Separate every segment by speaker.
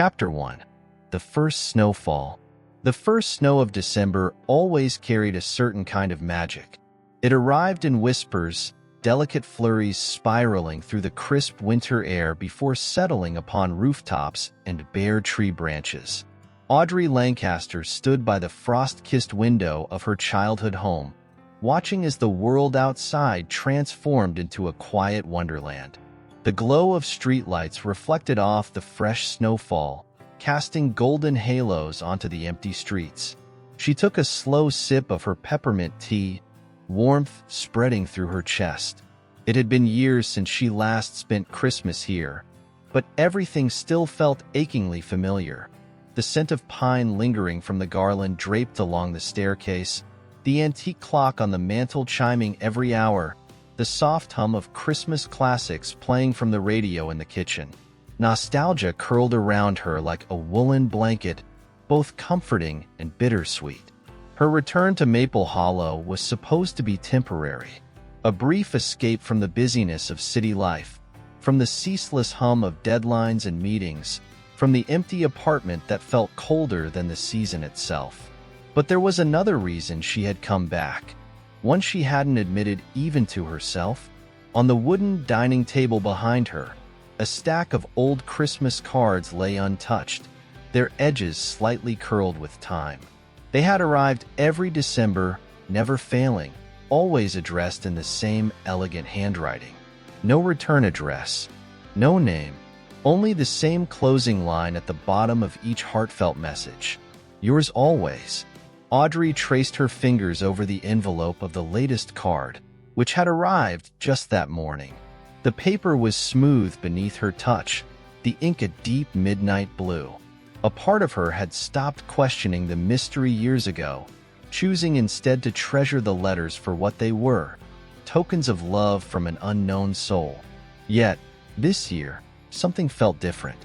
Speaker 1: Chapter 1. The First Snowfall. The first snow of December always carried a certain kind of magic. It arrived in whispers, delicate flurries spiraling through the crisp winter air before settling upon rooftops and bare tree branches. Audrey Lancaster stood by the frost-kissed window of her childhood home, watching as the world outside transformed into a quiet wonderland. The glow of streetlights reflected off the fresh snowfall, casting golden halos onto the empty streets. She took a slow sip of her peppermint tea, warmth spreading through her chest. It had been years since she last spent Christmas here, but everything still felt achingly familiar. The scent of pine lingering from the garland draped along the staircase, the antique clock on the mantel chiming every hour, the soft hum of Christmas classics playing from the radio in the kitchen. Nostalgia curled around her like a woolen blanket, both comforting and bittersweet. Her return to Maple Hollow was supposed to be temporary, a brief escape from the busyness of city life, from the ceaseless hum of deadlines and meetings, from the empty apartment that felt colder than the season itself. But there was another reason she had come back, one she hadn't admitted even to herself. On the wooden dining table behind her, a stack of old Christmas cards lay untouched, their edges slightly curled with time. They had arrived every December, never failing, always addressed in the same elegant handwriting. No return address, no name, only the same closing line at the bottom of each heartfelt message. Yours always. Audrey traced her fingers over the envelope of the latest card, which had arrived just that morning. The paper was smooth beneath her touch, the ink a deep midnight blue. A part of her had stopped questioning the mystery years ago, choosing instead to treasure the letters for what they were, tokens of love from an unknown soul. Yet, this year, something felt different.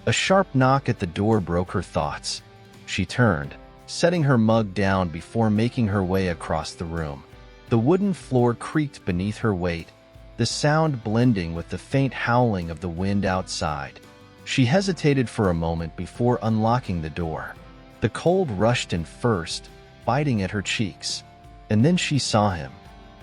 Speaker 1: A sharp knock at the door broke her thoughts. She turned, setting her mug down before making her way across the room. The wooden floor creaked beneath her weight, the sound blending with the faint howling of the wind outside. She hesitated for a moment before unlocking the door. The cold rushed in first, biting at her cheeks. And then she saw him.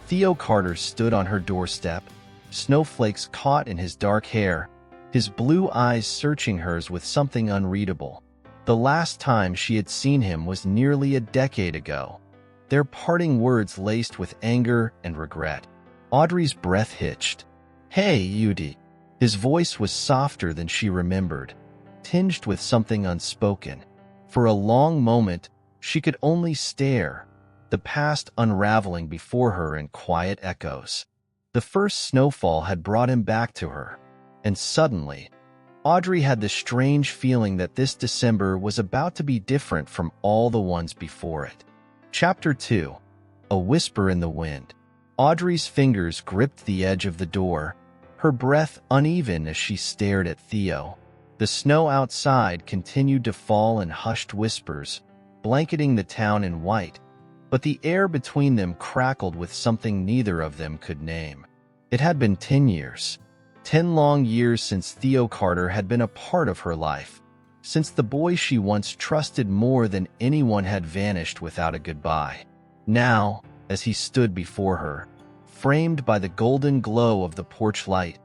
Speaker 1: Theo Carter stood on her doorstep, snowflakes caught in his dark hair, his blue eyes searching hers with something unreadable. The last time she had seen him was nearly a decade ago, their parting words laced with anger and regret. Audrey's breath hitched. "Hey, Udi." His voice was softer than she remembered, tinged with something unspoken. For a long moment, she could only stare, the past unraveling before her in quiet echoes. The first snowfall had brought him back to her, and suddenly, Audrey had the strange feeling that this December was about to be different from all the ones before it. Chapter 2. A Whisper in the Wind. Audrey's fingers gripped the edge of the door, her breath uneven as she stared at Theo. The snow outside continued to fall in hushed whispers, blanketing the town in white, but the air between them crackled with something neither of them could name. It had been 10 years. 10 long years since Theo Carter had been a part of her life, since the boy she once trusted more than anyone had vanished without a goodbye. Now, as he stood before her, framed by the golden glow of the porch light,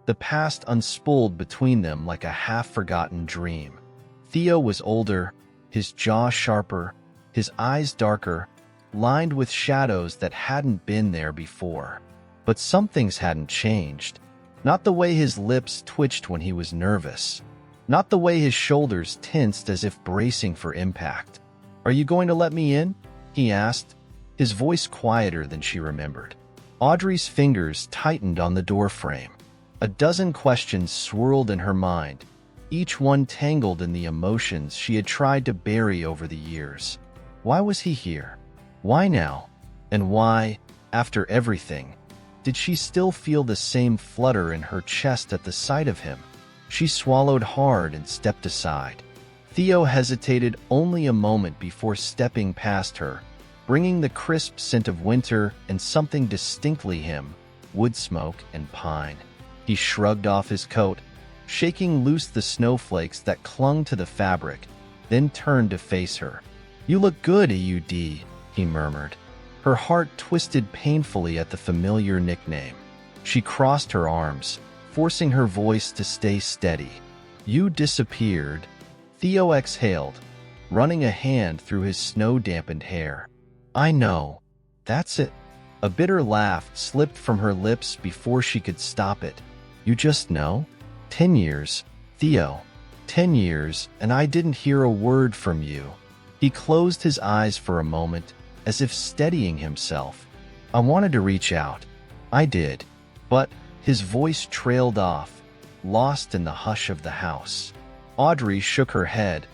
Speaker 1: the past unspooled between them like a half-forgotten dream. Theo was older, his jaw sharper, his eyes darker, lined with shadows that hadn't been there before. But some things hadn't changed. Not the way his lips twitched when he was nervous. Not the way his shoulders tensed as if bracing for impact. "Are you going to let me in?" he asked, his voice quieter than she remembered. Audrey's fingers tightened on the doorframe. A dozen questions swirled in her mind, each one tangled in the emotions she had tried to bury over the years. Why was he here? Why now? And why, after everything, did she still feel the same flutter in her chest at the sight of him? She swallowed hard and stepped aside. Theo hesitated only a moment before stepping past her, bringing the crisp scent of winter and something distinctly him, wood smoke and pine. He shrugged off his coat, shaking loose the snowflakes that clung to the fabric, then turned to face her. "You look good, AUD," he murmured. Her heart twisted painfully at the familiar nickname. She crossed her arms, forcing her voice to stay steady. "You disappeared." Theo exhaled, running a hand through his snow-dampened hair. "I know. That's it." A bitter laugh slipped from her lips before she could stop it. "You just know? 10 years, Theo. 10 years, and I didn't hear a word from you." He closed his eyes for a moment, as if steadying himself. "I wanted to reach out. I did." But his voice trailed off, lost in the hush of the house. Audrey shook her head,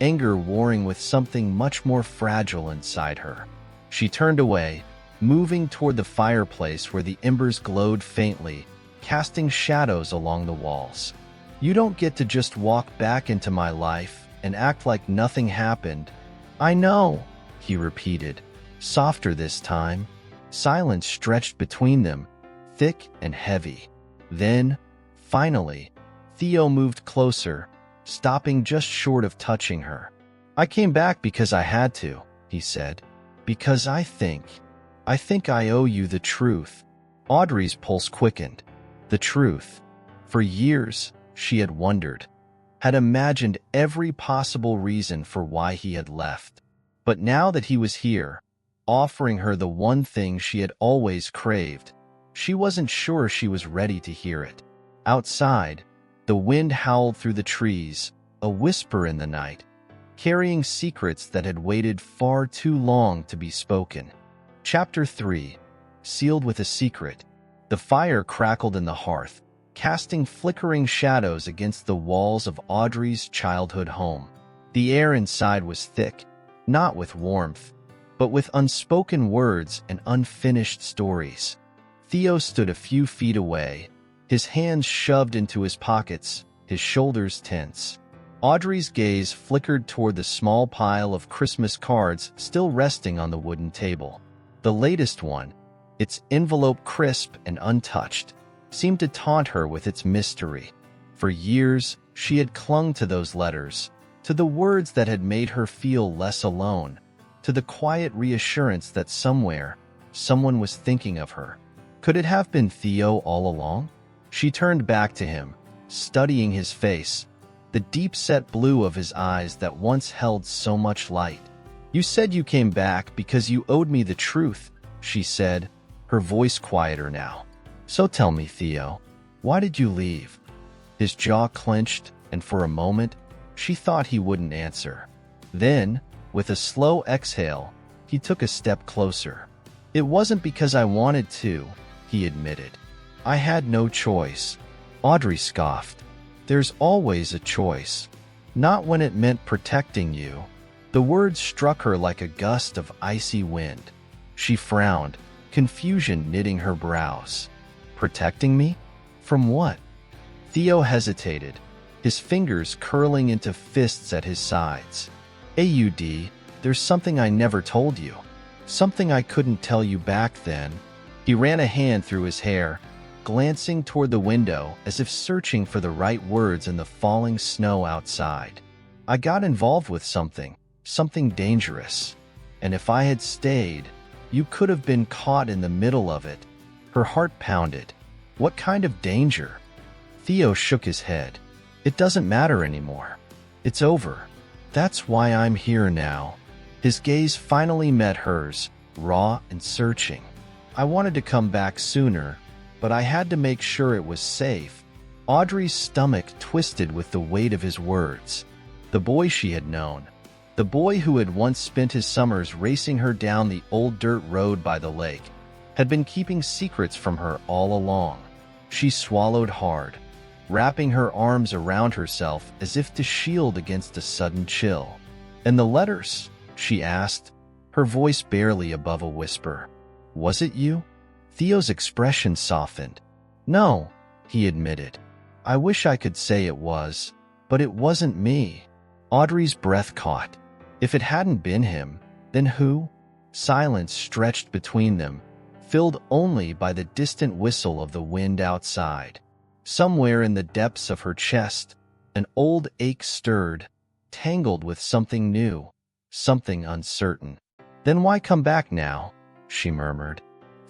Speaker 1: anger warring with something much more fragile inside her. She turned away, moving toward the fireplace where the embers glowed faintly, casting shadows along the walls. "You don't get to just walk back into my life and act like nothing happened." "I know," he repeated, softer this time. Silence stretched between them, thick and heavy. Then, finally, Theo moved closer, stopping just short of touching her. "I came back because I had to," he said. "Because I think I owe you the truth." Audrey's pulse quickened. The truth. For years, she had wondered, had imagined every possible reason for why he had left. But now that he was here, offering her the one thing she had always craved, she wasn't sure she was ready to hear it. Outside, the wind howled through the trees, a whisper in the night, carrying secrets that had waited far too long to be spoken. Chapter 3. Sealed with a secret. The fire crackled in the hearth, casting flickering shadows against the walls of Audrey's childhood home. The air inside was thick, not with warmth, but with unspoken words and unfinished stories. Theo stood a few feet away, his hands shoved into his pockets, his shoulders tense. Audrey's gaze flickered toward the small pile of Christmas cards still resting on the wooden table. The latest one, its envelope crisp and untouched, seemed to taunt her with its mystery. For years, she had clung to those letters, to the words that had made her feel less alone, to the quiet reassurance that somewhere, someone was thinking of her. Could it have been Theo all along? She turned back to him, studying his face, the deep-set blue of his eyes that once held so much light. "You said you came back because you owed me the truth," she said, her voice quieter now. "So tell me, Theo, why did you leave?" His jaw clenched, and for a moment, she thought he wouldn't answer. Then, with a slow exhale, he took a step closer. "It wasn't because I wanted to," he admitted. "I had no choice." Audrey scoffed. "There's always a choice. Not when it meant protecting you." The words struck her like a gust of icy wind. She frowned, confusion knitting her brows. "Protecting me? From what?" Theo hesitated, his fingers curling into fists at his sides. "AUD, there's something I never told you. Something I couldn't tell you back then." He ran a hand through his hair, glancing toward the window as if searching for the right words in the falling snow outside. "I got involved with something dangerous. And if I had stayed, you could have been caught in the middle of it." Her heart pounded. "What kind of danger?" Theo shook his head. "It doesn't matter anymore. It's over. That's why I'm here now." His gaze finally met hers, raw and searching. "I wanted to come back sooner, but I had to make sure it was safe." Audrey's stomach twisted with the weight of his words. The boy she had known, the boy who had once spent his summers racing her down the old dirt road by the lake, had been keeping secrets from her all along. She swallowed hard, wrapping her arms around herself as if to shield against a sudden chill. "And the letters?" she asked, her voice barely above a whisper. "Was it you?" Theo's expression softened. "No," he admitted. "I wish I could say it was, but it wasn't me." Audrey's breath caught. If it hadn't been him, then who? Silence stretched between them, filled only by the distant whistle of the wind outside. Somewhere in the depths of her chest, an old ache stirred, tangled with something new, something uncertain. "Then why come back now?" she murmured.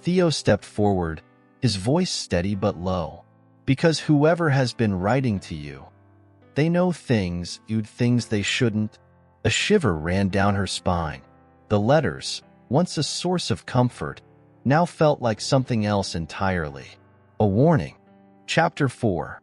Speaker 1: Theo stepped forward, his voice steady but low. "Because whoever has been writing to you, they know things they shouldn't." A shiver ran down her spine. The letters, once a source of comfort, now felt like something else entirely. A warning. Chapter 4.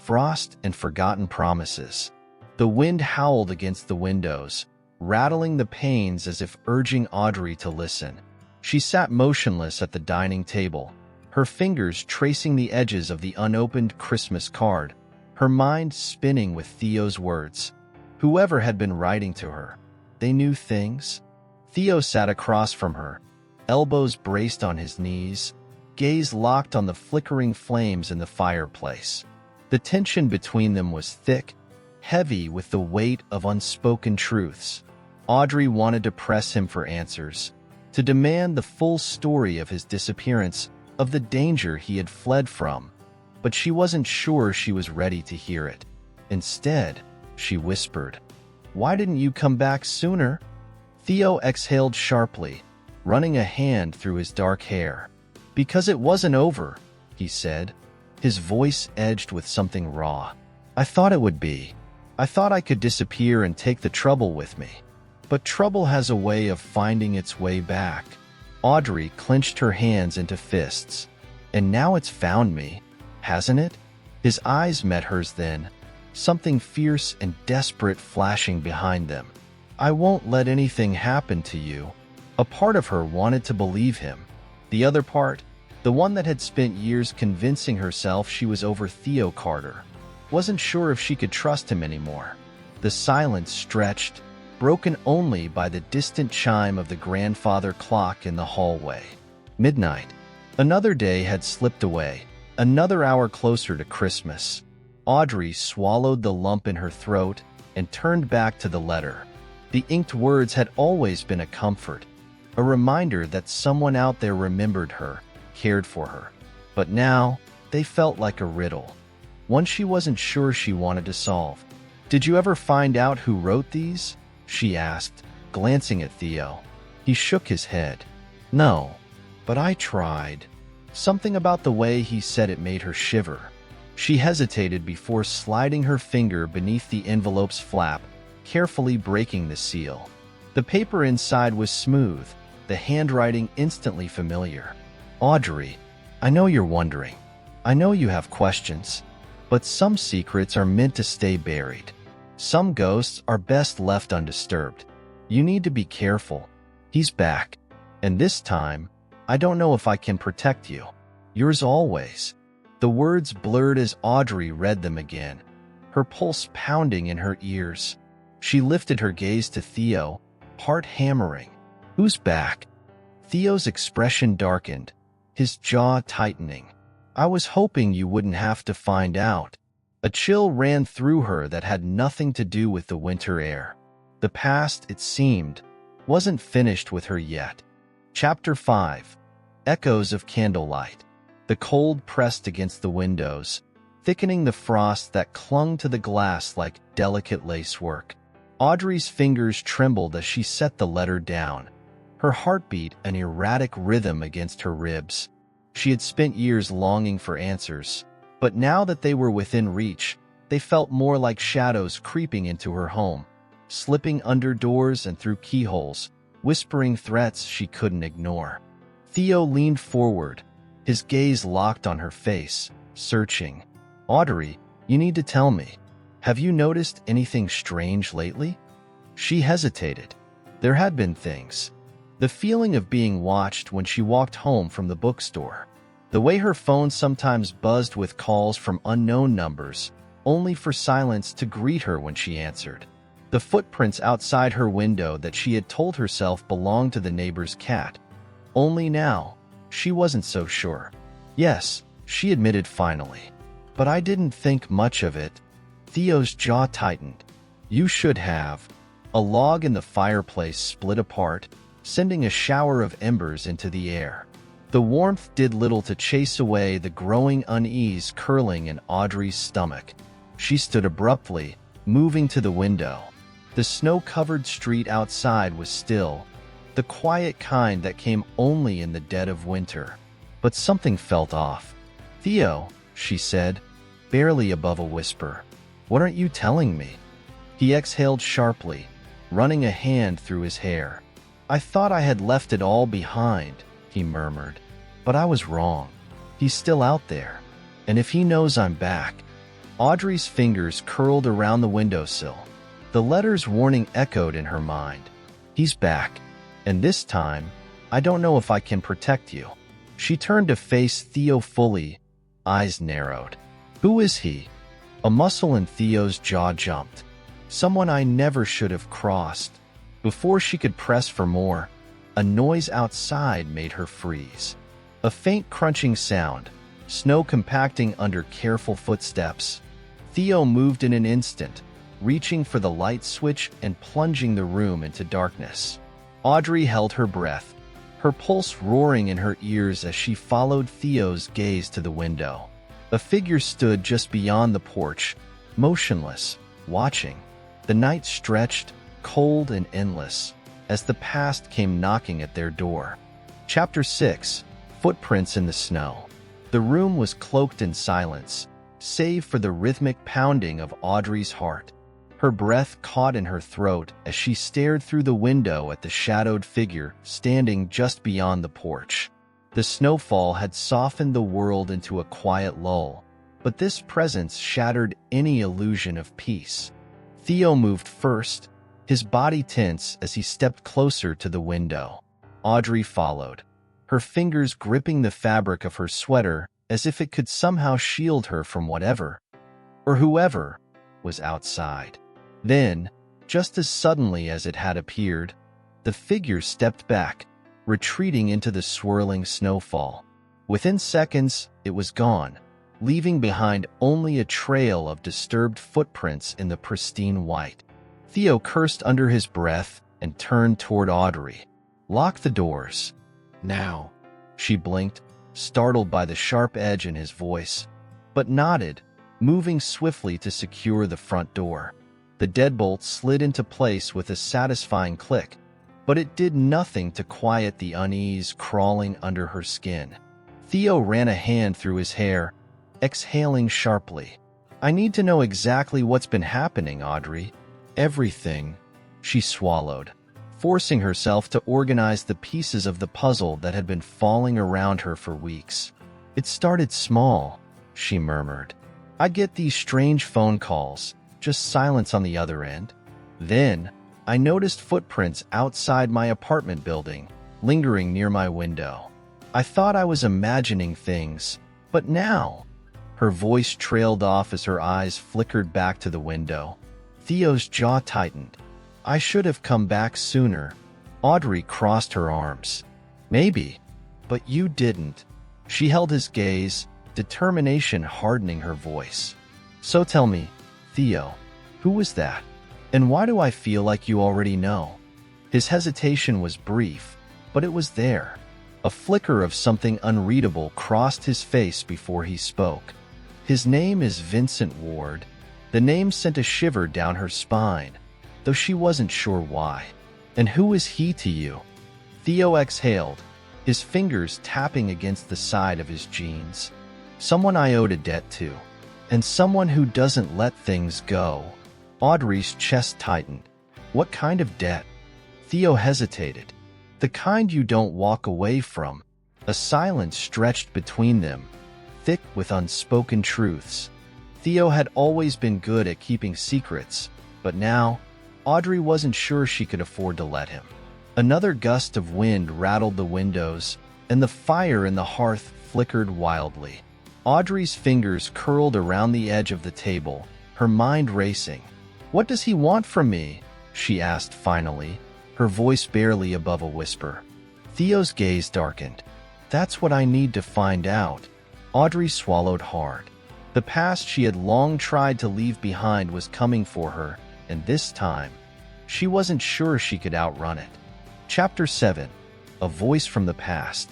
Speaker 1: Frost and Forgotten Promises. The wind howled against the windows, rattling the panes as if urging Audrey to listen. She sat motionless at the dining table, her fingers tracing the edges of the unopened Christmas card, her mind spinning with Theo's words. Whoever had been writing to her, they knew things. Theo sat across from her, elbows braced on his knees, gaze locked on the flickering flames in the fireplace. The tension between them was thick, heavy with the weight of unspoken truths. Audrey wanted to press him for answers, to demand the full story of his disappearance, of the danger he had fled from, but she wasn't sure she was ready to hear it. Instead, she whispered, "Why didn't you come back sooner?" Theo exhaled sharply, running a hand through his dark hair. "Because it wasn't over," he said, his voice edged with something raw. "I thought it would be. I thought I could disappear and take the trouble with me. But trouble has a way of finding its way back." Audrey clenched her hands into fists. "And now it's found me, hasn't it?" His eyes met hers then, something fierce and desperate flashing behind them. "I won't let anything happen to you." A part of her wanted to believe him. The other part, the one that had spent years convincing herself she was over Theo Carter, wasn't sure if she could trust him anymore. The silence stretched, broken only by the distant chime of the grandfather clock in the hallway. Midnight. Another day had slipped away, another hour closer to Christmas. Audrey swallowed the lump in her throat and turned back to the letter. The inked words had always been a comfort, a reminder that someone out there remembered her, cared for her. But now, they felt like a riddle, one she wasn't sure she wanted to solve. "Did you ever find out who wrote these?" she asked, glancing at Theo. He shook his head. "No, but I tried." Something about the way he said it made her shiver. She hesitated before sliding her finger beneath the envelope's flap, carefully breaking the seal. The paper inside was smooth, the handwriting instantly familiar. "Audrey, I know you're wondering. I know you have questions. But some secrets are meant to stay buried. Some ghosts are best left undisturbed. You need to be careful. He's back. And this time, I don't know if I can protect you. Yours always." The words blurred as Audrey read them again, her pulse pounding in her ears. She lifted her gaze to Theo, heart hammering. "Who's back?" Theo's expression darkened, his jaw tightening. "I was hoping you wouldn't have to find out." A chill ran through her that had nothing to do with the winter air. The past, it seemed, wasn't finished with her yet. Chapter 5. Echoes of Candlelight. The cold pressed against the windows, thickening the frost that clung to the glass like delicate lacework. Audrey's fingers trembled as she set the letter down, her heartbeat an erratic rhythm against her ribs. She had spent years longing for answers, but now that they were within reach, they felt more like shadows creeping into her home, slipping under doors and through keyholes, whispering threats she couldn't ignore. Theo leaned forward, his gaze locked on her face, searching. "Audrey, you need to tell me. Have you noticed anything strange lately?" She hesitated. There had been things. The feeling of being watched when she walked home from the bookstore. The way her phone sometimes buzzed with calls from unknown numbers, only for silence to greet her when she answered. The footprints outside her window that she had told herself belonged to the neighbor's cat. Only now, she wasn't so sure. "Yes," she admitted finally. "But I didn't think much of it." Theo's jaw tightened. "You should have." A log in the fireplace split apart, sending a shower of embers into the air. The warmth did little to chase away the growing unease curling in Audrey's stomach. She stood abruptly, moving to the window. The snow-covered street outside was still, the quiet kind that came only in the dead of winter. But something felt off. "Theo," she said, barely above a whisper. "What aren't you telling me?" He exhaled sharply, running a hand through his hair. "I thought I had left it all behind," he murmured. "But I was wrong. He's still out there. And if he knows I'm back..." Audrey's fingers curled around the windowsill. The letter's warning echoed in her mind. "He's back. And this time, I don't know if I can protect you." She turned to face Theo fully, eyes narrowed. "Who is he?" A muscle in Theo's jaw jumped. "Someone I never should have crossed." Before she could press for more, a noise outside made her freeze. A faint crunching sound, snow compacting under careful footsteps. Theo moved in an instant, reaching for the light switch and plunging the room into darkness. Audrey held her breath, her pulse roaring in her ears as she followed Theo's gaze to the window. A figure stood just beyond the porch, motionless, watching. The night stretched, cold and endless, as the past came knocking at their door. Chapter 6. Footprints in the Snow. The room was cloaked in silence, save for the rhythmic pounding of Audrey's heart. Her breath caught in her throat as she stared through the window at the shadowed figure standing just beyond the porch. The snowfall had softened the world into a quiet lull, but this presence shattered any illusion of peace. Theo moved first, his body tense as he stepped closer to the window. Audrey followed, her fingers gripping the fabric of her sweater as if it could somehow shield her from whatever, or whoever, was outside. Then, just as suddenly as it had appeared, the figure stepped back, retreating into the swirling snowfall. Within seconds, it was gone, leaving behind only a trail of disturbed footprints in the pristine white. Theo cursed under his breath and turned toward Audrey. "Lock the doors." "Now," she blinked, startled by the sharp edge in his voice, but nodded, moving swiftly to secure the front door. The deadbolt slid into place with a satisfying click, but it did nothing to quiet the unease crawling under her skin. Theo ran a hand through his hair, exhaling sharply. "I need to know exactly what's been happening, Audrey." "Everything," she swallowed, forcing herself to organize the pieces of the puzzle that had been falling around her for weeks. "It started small," she murmured. "I'd get these strange phone calls, just silence on the other end. Then, I noticed footprints outside my apartment building, lingering near my window. I thought I was imagining things, but now..." Her voice trailed off as her eyes flickered back to the window. Theo's jaw tightened. "I should have come back sooner." Audrey crossed her arms. "Maybe, but you didn't." She held his gaze, determination hardening her voice. "So tell me, Theo, who was that? And why do I feel like you already know?" His hesitation was brief, but it was there. A flicker of something unreadable crossed his face before he spoke. "His name is Vincent Ward." The name sent a shiver down her spine, though she wasn't sure why. "And who is he to you?" Theo exhaled, his fingers tapping against the side of his jeans. "Someone I owed a debt to, and someone who doesn't let things go." Audrey's chest tightened. "What kind of debt?" Theo hesitated. "The kind you don't walk away from." A silence stretched between them, thick with unspoken truths. Theo had always been good at keeping secrets, but now, Audrey wasn't sure she could afford to let him. Another gust of wind rattled the windows, and the fire in the hearth flickered wildly. Audrey's fingers curled around the edge of the table, her mind racing. "What does he want from me?" she asked finally, her voice barely above a whisper. Theo's gaze darkened. "That's what I need to find out." Audrey swallowed hard. The past she had long tried to leave behind was coming for her, and this time, she wasn't sure she could outrun it. Chapter 7. A Voice from the Past.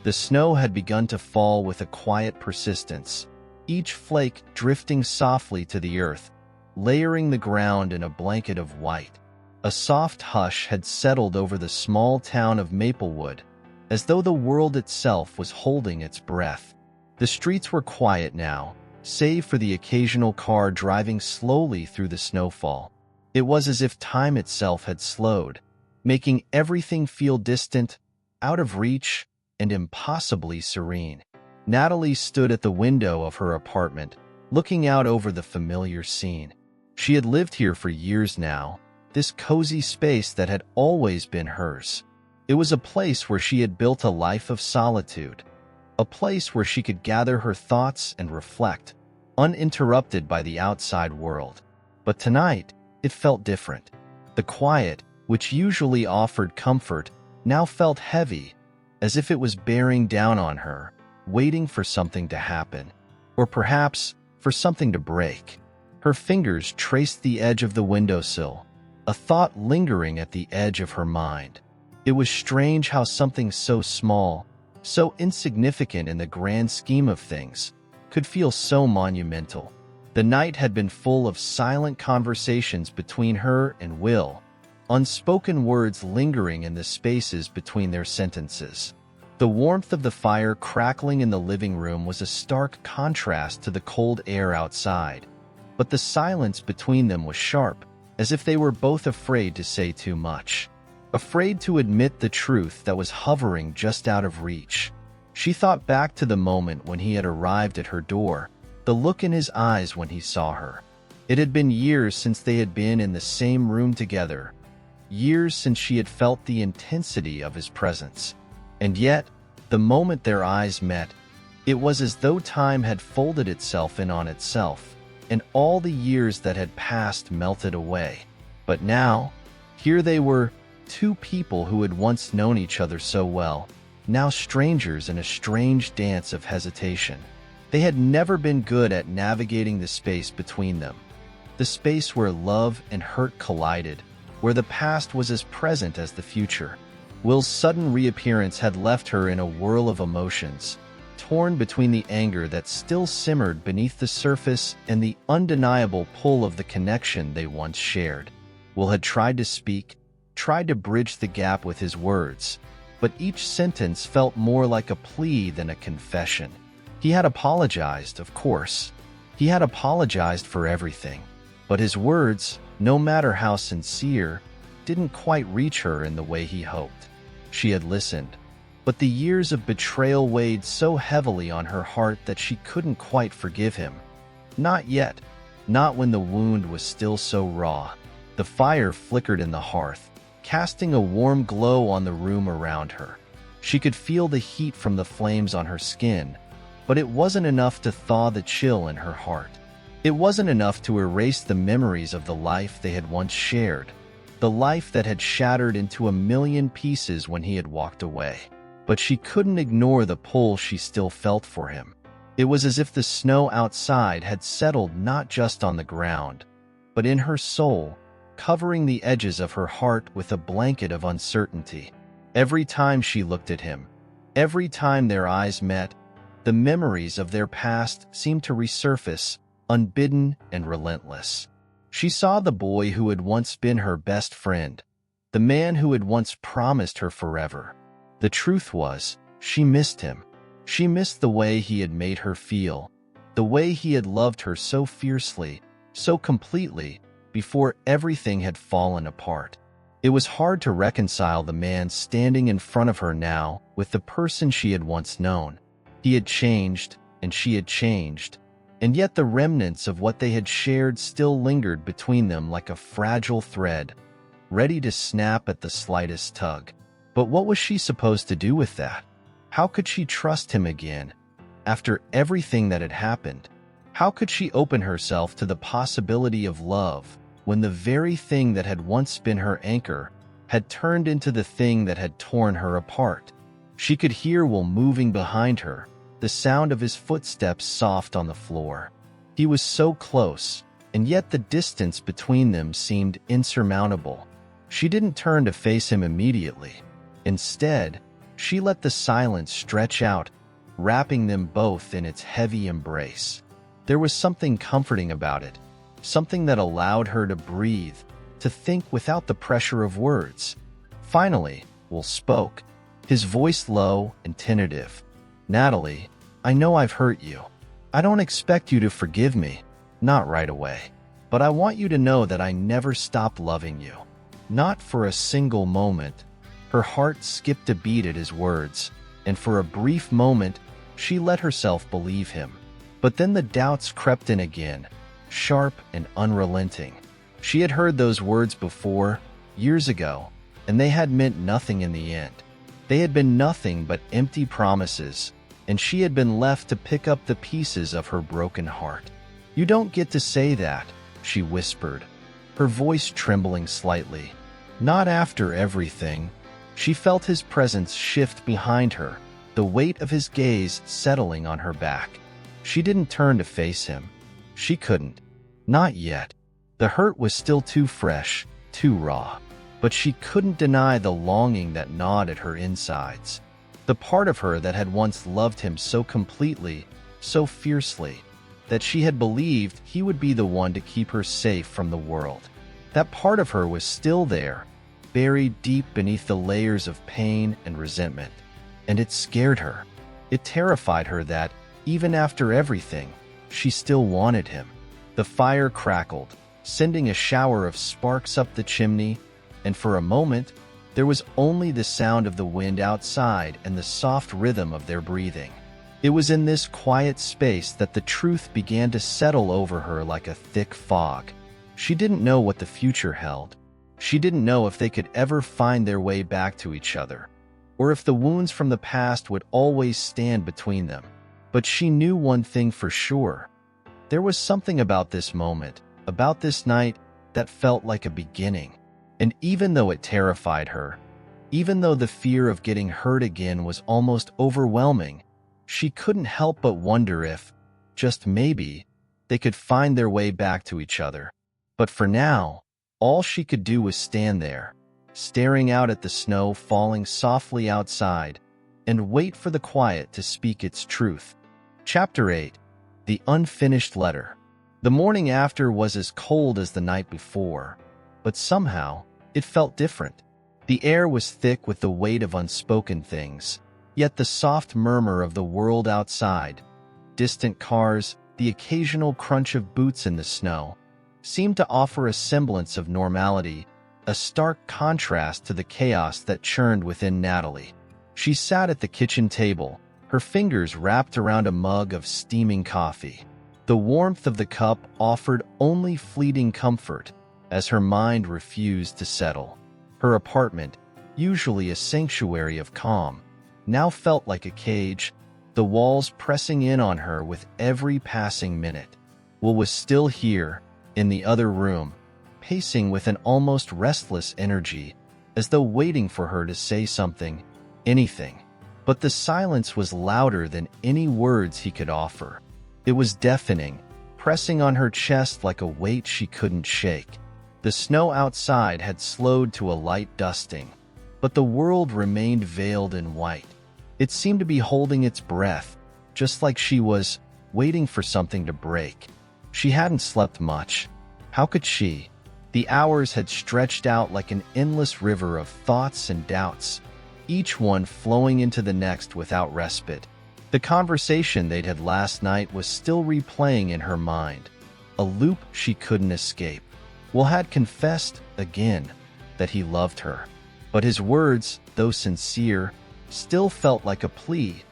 Speaker 1: The snow had begun to fall with a quiet persistence, each flake drifting softly to the earth, layering the ground in a blanket of white. A soft hush had settled over the small town of Maplewood, as though the world itself was holding its breath. The streets were quiet now, save for the occasional car driving slowly through the snowfall. It was as if time itself had slowed, making everything feel distant, out of reach, and impossibly serene. Natalie stood at the window of her apartment, looking out over the familiar scene. She had lived here for years now, this cozy space that had always been hers. It was a place where she had built a life of solitude, a place where she could gather her thoughts and reflect, uninterrupted by the outside world. But tonight, it felt different. The quiet, which usually offered comfort, now felt heavy, as if it was bearing down on her, waiting for something to happen, or perhaps for something to break. Her fingers traced the edge of the windowsill, a thought lingering at the edge of her mind. It was strange how something so small, so insignificant in the grand scheme of things, could feel so monumental. The night had been full of silent conversations between her and Will, unspoken words lingering in the spaces between their sentences. The warmth of the fire crackling in the living room was a stark contrast to the cold air outside, but the silence between them was sharp, as if they were both afraid to say too much, afraid to admit the truth that was hovering just out of reach. She thought back to the moment when he had arrived at her door, the look in his eyes when he saw her. It had been years since they had been in the same room together, years since she had felt the intensity of his presence. And yet, the moment their eyes met, it was as though time had folded itself in on itself, and all the years that had passed melted away. But now, here they were, two people who had once known each other so well, now strangers in a strange dance of hesitation. They had never been good at navigating the space between them, the space where love and hurt collided, where the past was as present as the future. Will's sudden reappearance had left her in a whirl of emotions, torn between the anger that still simmered beneath the surface and the undeniable pull of the connection they once shared. Will had tried to speak, tried to bridge the gap with his words, but each sentence felt more like a plea than a confession. He had apologized, of course. He had apologized for everything. But his words, no matter how sincere, didn't quite reach her in the way he hoped. She had listened, but the years of betrayal weighed so heavily on her heart that she couldn't quite forgive him. Not yet, not when the wound was still so raw. The fire flickered in the hearth, casting a warm glow on the room around her. She could feel the heat from the flames on her skin, but it wasn't enough to thaw the chill in her heart. It wasn't enough to erase the memories of the life they had once shared, the life that had shattered into a million pieces when he had walked away. But she couldn't ignore the pull she still felt for him. It was as if the snow outside had settled not just on the ground, but in her soul, covering the edges of her heart with a blanket of uncertainty. Every time she looked at him, every time their eyes met, the memories of their past seemed to resurface, unbidden and relentless. She saw the boy who had once been her best friend, the man who had once promised her forever. The truth was, she missed him. She missed the way he had made her feel, the way he had loved her so fiercely, so completely, before everything had fallen apart. It was hard to reconcile the man standing in front of her now with the person she had once known. He had changed, and she had changed, and yet the remnants of what they had shared still lingered between them like a fragile thread, ready to snap at the slightest tug. But what was she supposed to do with that? How could she trust him again, after everything that had happened? How could she open herself to the possibility of love when the very thing that had once been her anchor had turned into the thing that had torn her apart? She could hear Will moving behind her, the sound of his footsteps soft on the floor. He was so close, and yet the distance between them seemed insurmountable. She didn't turn to face him immediately. Instead, She let the silence stretch out, wrapping them both in its heavy embrace. There was something comforting about it, something that allowed her to breathe, to think without the pressure of words. Finally, Will spoke, his voice low and tentative. "Natalie, I know I've hurt you. I don't expect you to forgive me, not right away. But I want you to know that I never stopped loving you. Not for a single moment." Her heart skipped a beat at his words, and for a brief moment, she let herself believe him. But then the doubts crept in again, sharp and unrelenting. She had heard those words before, years ago, and they had meant nothing in the end. They had been nothing but empty promises, and she had been left to pick up the pieces of her broken heart. "You don't get to say that," she whispered, her voice trembling slightly. "Not after everything." She felt his presence shift behind her, the weight of his gaze settling on her back. She didn't turn to face him. She couldn't. Not yet. The hurt was still too fresh, too raw. But she couldn't deny the longing that gnawed at her insides. The part of her that had once loved him so completely, so fiercely, that she had believed he would be the one to keep her safe from the world. That part of her was still there, buried deep beneath the layers of pain and resentment. And it scared her. It terrified her that, even after everything, she still wanted him. The fire crackled, sending a shower of sparks up the chimney, and for a moment, there was only the sound of the wind outside and the soft rhythm of their breathing. It was in this quiet space that the truth began to settle over her like a thick fog. She didn't know what the future held. She didn't know if they could ever find their way back to each other, or if the wounds from the past would always stand between them. But she knew one thing for sure. There was something about this moment, about this night, that felt like a beginning. And even though it terrified her, even though the fear of getting hurt again was almost overwhelming, she couldn't help but wonder if, just maybe, they could find their way back to each other. But for now, all she could do was stand there, staring out at the snow falling softly outside, and wait for the quiet to speak its truth. Chapter 8. The Unfinished Letter. The morning after was as cold as the night before, but somehow it felt different. The air was thick with the weight of unspoken things, yet the soft murmur of the world outside, distant cars, the occasional crunch of boots in the snow, seemed to offer a semblance of normality, a stark contrast to the chaos that churned within Natalie. She sat at the kitchen table, her fingers wrapped around a mug of steaming coffee. The warmth of the cup offered only fleeting comfort, as her mind refused to settle. Her apartment, usually a sanctuary of calm, now felt like a cage, the walls pressing in on her with every passing minute. Will was still here, in the other room, pacing with an almost restless energy, as though waiting for her to say something, anything. But the silence was louder than any words he could offer. It was deafening, pressing on her chest like a weight she couldn't shake. The snow outside had slowed to a light dusting, but the world remained veiled in white. It seemed to be holding its breath, just like she was waiting for something to break. She hadn't slept much. How could she? The hours had stretched out like an endless river of thoughts and doubts, each one flowing into the next without respite. The conversation they'd had last night was still replaying in her mind, a loop she couldn't escape. Will had confessed, again, that he loved her. But his words, though sincere, still felt like a plea,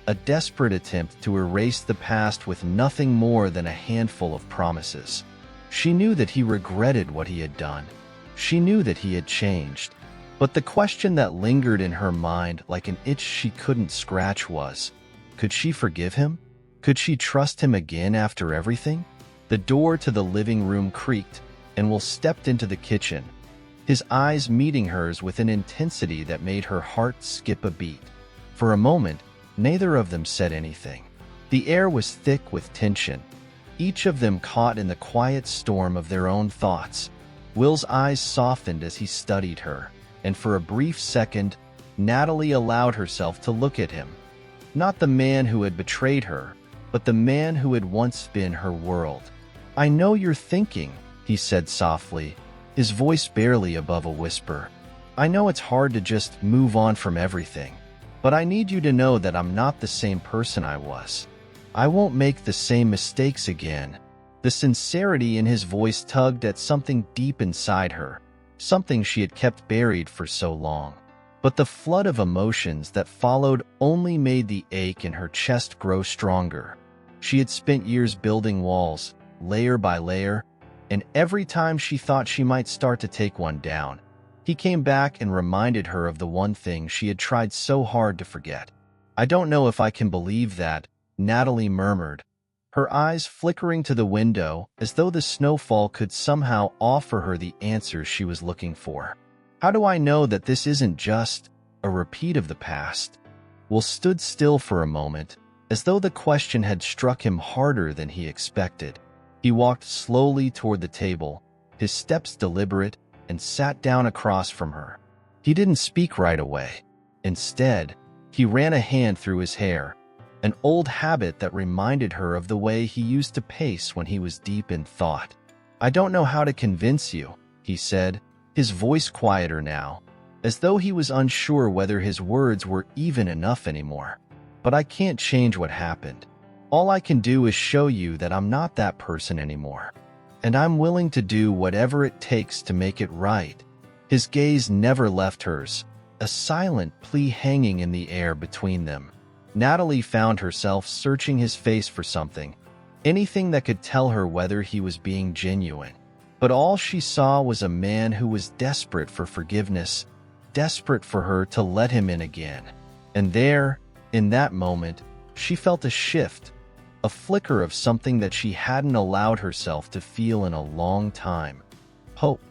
Speaker 1: a desperate attempt to erase the past with nothing more than a handful of promises. She knew that he regretted what he had done. She knew that he had changed. But the question that lingered in her mind like an itch she couldn't scratch was, could she forgive him? Could she trust him again after everything? The door to the living room creaked, and Will stepped into the kitchen, his eyes meeting hers with an intensity that made her heart skip a beat. For a moment, neither of them said anything. The air was thick with tension, each of them caught in the quiet storm of their own thoughts. Will's eyes softened as he studied her, and for a brief second, Natalie allowed herself to look at him. Not the man who had betrayed her, but the man who had once been her world. "I know you're thinking," he said softly, his voice barely above a whisper. "I know it's hard to just move on from everything, but I need you to know that I'm not the same person I was. I won't make the same mistakes again." The sincerity in his voice tugged at something deep inside her, something she had kept buried for so long. But the flood of emotions that followed only made the ache in her chest grow stronger. She had spent years building walls, layer by layer, and every time she thought she might start to take one down, he came back and reminded her of the one thing she had tried so hard to forget. "I don't know if I can believe that," Natalie murmured, her eyes flickering to the window as though the snowfall could somehow offer her the answers she was looking for. "How do I know that this isn't just a repeat of the past?" Will stood still for a moment, as though the question had struck him harder than he expected. He walked slowly toward the table, his steps deliberate, and sat down across from her. He didn't speak right away. Instead, he ran a hand through his hair, an old habit that reminded her of the way he used to pace when he was deep in thought. "I don't know how to convince you," he said, his voice quieter now, as though he was unsure whether his words were even enough anymore. "But I can't change what happened. All I can do is show you that I'm not that person anymore. And I'm willing to do whatever it takes to make it right." His gaze never left hers, a silent plea hanging in the air between them. Natalie found herself searching his face for something, anything that could tell her whether he was being genuine. But all she saw was a man who was desperate for forgiveness, desperate for her to let him in again. And there, in that moment, she felt a shift, a flicker of something that she hadn't allowed herself to feel in a long time. Hope.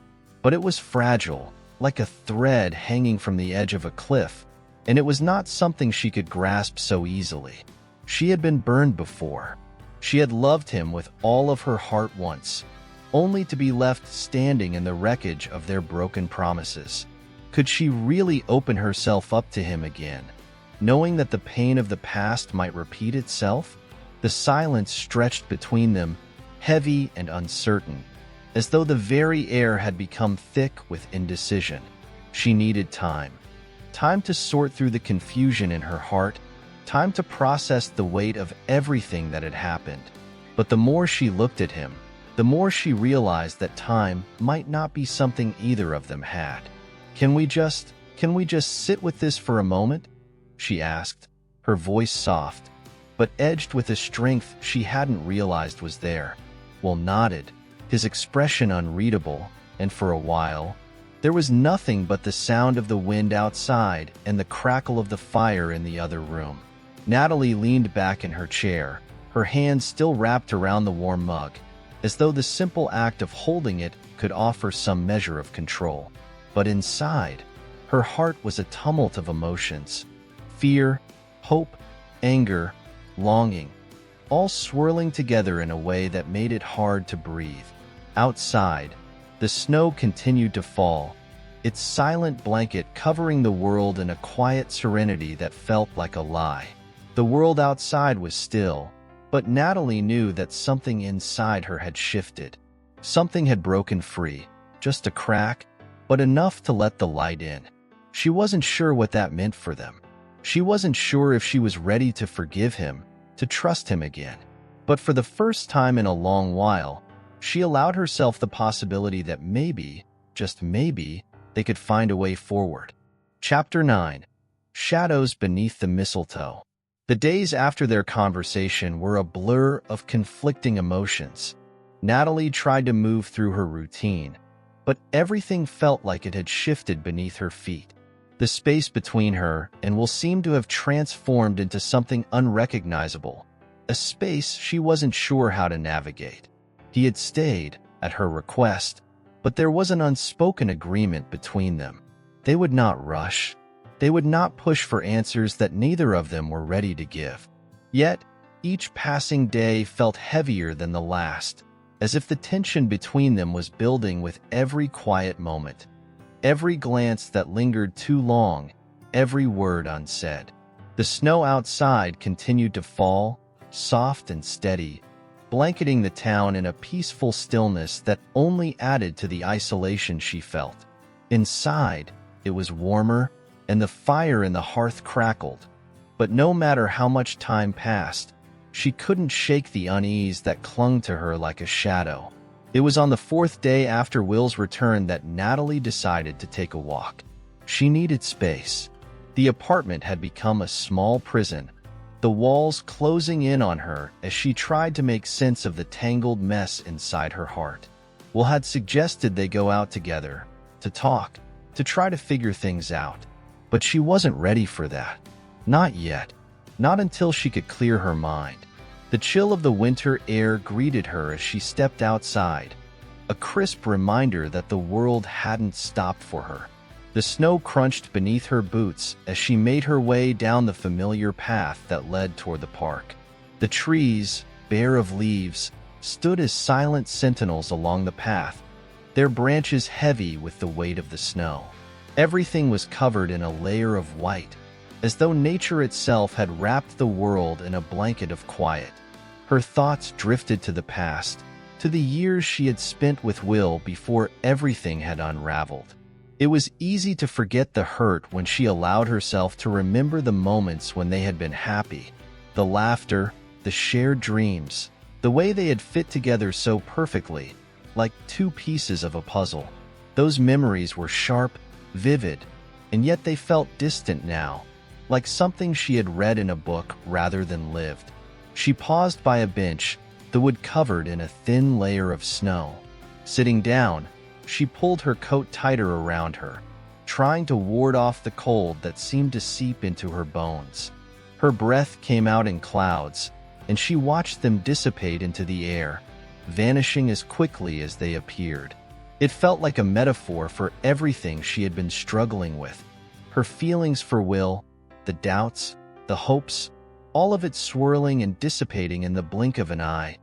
Speaker 1: But it was fragile, like a thread hanging from the edge of a cliff, and it was not something she could grasp so easily. She had been burned before. She had loved him with all of her heart once, only to be left standing in the wreckage of their broken promises. Could she really open herself up to him again, knowing that the pain of the past might repeat itself? The silence stretched between them, heavy and uncertain, as though the very air had become thick with indecision. She needed time. Time to sort through the confusion in her heart, time to process the weight of everything that had happened. But the more she looked at him, the more she realized that time might not be something either of them had. Can we just sit with this for a moment?" she asked, her voice soft, but edged with a strength she hadn't realized was there. Will nodded, his expression unreadable, and for a while, there was nothing but the sound of the wind outside and the crackle of the fire in the other room. Natalie leaned back in her chair, her hands still wrapped around the warm mug, as though the simple act of holding it could offer some measure of control. But inside, her heart was a tumult of emotions: fear, hope, anger, longing, all swirling together in a way that made it hard to breathe. Outside, the snow continued to fall, its silent blanket covering the world in a quiet serenity that felt like a lie. The world outside was still, but Natalie knew that something inside her had shifted. Something had broken free, just a crack, but enough to let the light in. She wasn't sure what that meant for them. She wasn't sure if she was ready to forgive him, to trust him again. But for the first time in a long while, she allowed herself the possibility that maybe, just maybe, they could find a way forward. Chapter 9. Shadows Beneath the Mistletoe. The days after their conversation were a blur of conflicting emotions. Natalie tried to move through her routine, but everything felt like it had shifted beneath her feet. The space between her and Will seemed to have transformed into something unrecognizable, a space she wasn't sure how to navigate. He had stayed, at her request, but there was an unspoken agreement between them. They would not rush. They would not push for answers that neither of them were ready to give. Yet, each passing day felt heavier than the last, as if the tension between them was building with every quiet moment. Every glance that lingered too long, every word unsaid. The snow outside continued to fall, soft and steady, blanketing the town in a peaceful stillness that only added to the isolation she felt. Inside, it was warmer, and the fire in the hearth crackled. But no matter how much time passed, she couldn't shake the unease that clung to her like a shadow. It was on the fourth day after Will's return that Natalie decided to take a walk. She needed space. The apartment had become a small prison, the walls closing in on her as she tried to make sense of the tangled mess inside her heart. Will had suggested they go out together, to talk, to try to figure things out. But she wasn't ready for that. Not yet. Not until she could clear her mind. The chill of the winter air greeted her as she stepped outside, a crisp reminder that the world hadn't stopped for her. The snow crunched beneath her boots as she made her way down the familiar path that led toward the park. The trees, bare of leaves, stood as silent sentinels along the path, their branches heavy with the weight of the snow. Everything was covered in a layer of white, as though nature itself had wrapped the world in a blanket of quiet. Her thoughts drifted to the past, to the years she had spent with Will before everything had unraveled. It was easy to forget the hurt when she allowed herself to remember the moments when they had been happy, the laughter, the shared dreams, the way they had fit together so perfectly, like two pieces of a puzzle. Those memories were sharp, vivid, and yet they felt distant now, like something she had read in a book rather than lived. She paused by a bench, the wood covered in a thin layer of snow. Sitting down, she pulled her coat tighter around her, trying to ward off the cold that seemed to seep into her bones. Her breath came out in clouds, and she watched them dissipate into the air, vanishing as quickly as they appeared. It felt like a metaphor for everything she had been struggling with. Her feelings for Will, the doubts, the hopes, all of it swirling and dissipating in the blink of an eye,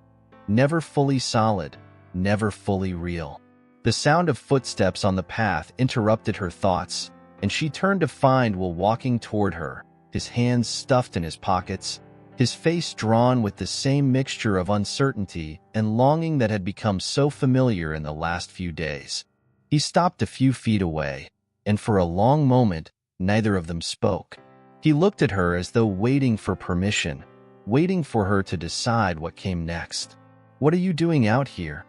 Speaker 1: never fully solid, never fully real. The sound of footsteps on the path interrupted her thoughts, and she turned to find Will walking toward her, his hands stuffed in his pockets, his face drawn with the same mixture of uncertainty and longing that had become so familiar in the last few days. He stopped a few feet away, and for a long moment, neither of them spoke. He looked at her as though waiting for permission, waiting for her to decide what came next. "What are you doing out here?"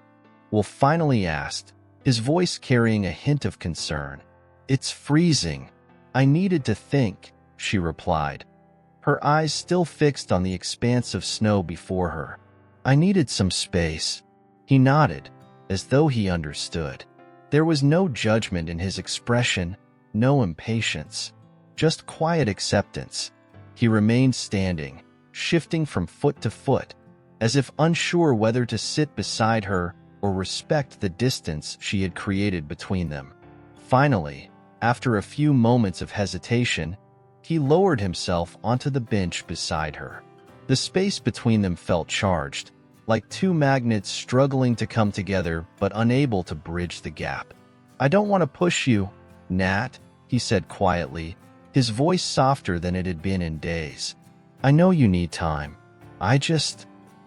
Speaker 1: Will finally asked, his voice carrying a hint of concern. "It's freezing. I needed to think," she replied, her eyes still fixed on the expanse of snow before her. "I needed some space." He nodded, as though he understood. There was no judgment in his expression, no impatience, just quiet acceptance. He remained standing, shifting from foot to foot, as if unsure whether to sit beside her or respect the distance she had created between them. Finally, after a few moments of hesitation, he lowered himself onto the bench beside her. The space between them felt charged, like two magnets struggling to come together but unable to bridge the gap. "I don't want to push you, Nat," he said quietly, his voice softer than it had been in days. "I know you need time. I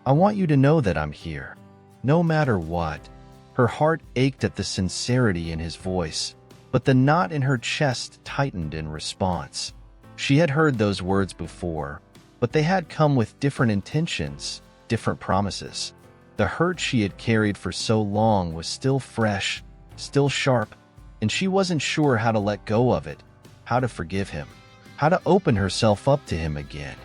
Speaker 1: want you to know that I'm here, no matter what." Her heart ached at the sincerity in his voice, but the knot in her chest tightened in response. She had heard those words before, but they had come with different intentions, different promises. The hurt she had carried for so long was still fresh, still sharp, and she wasn't sure how to let go of it, how to forgive him, how to open herself up to him again.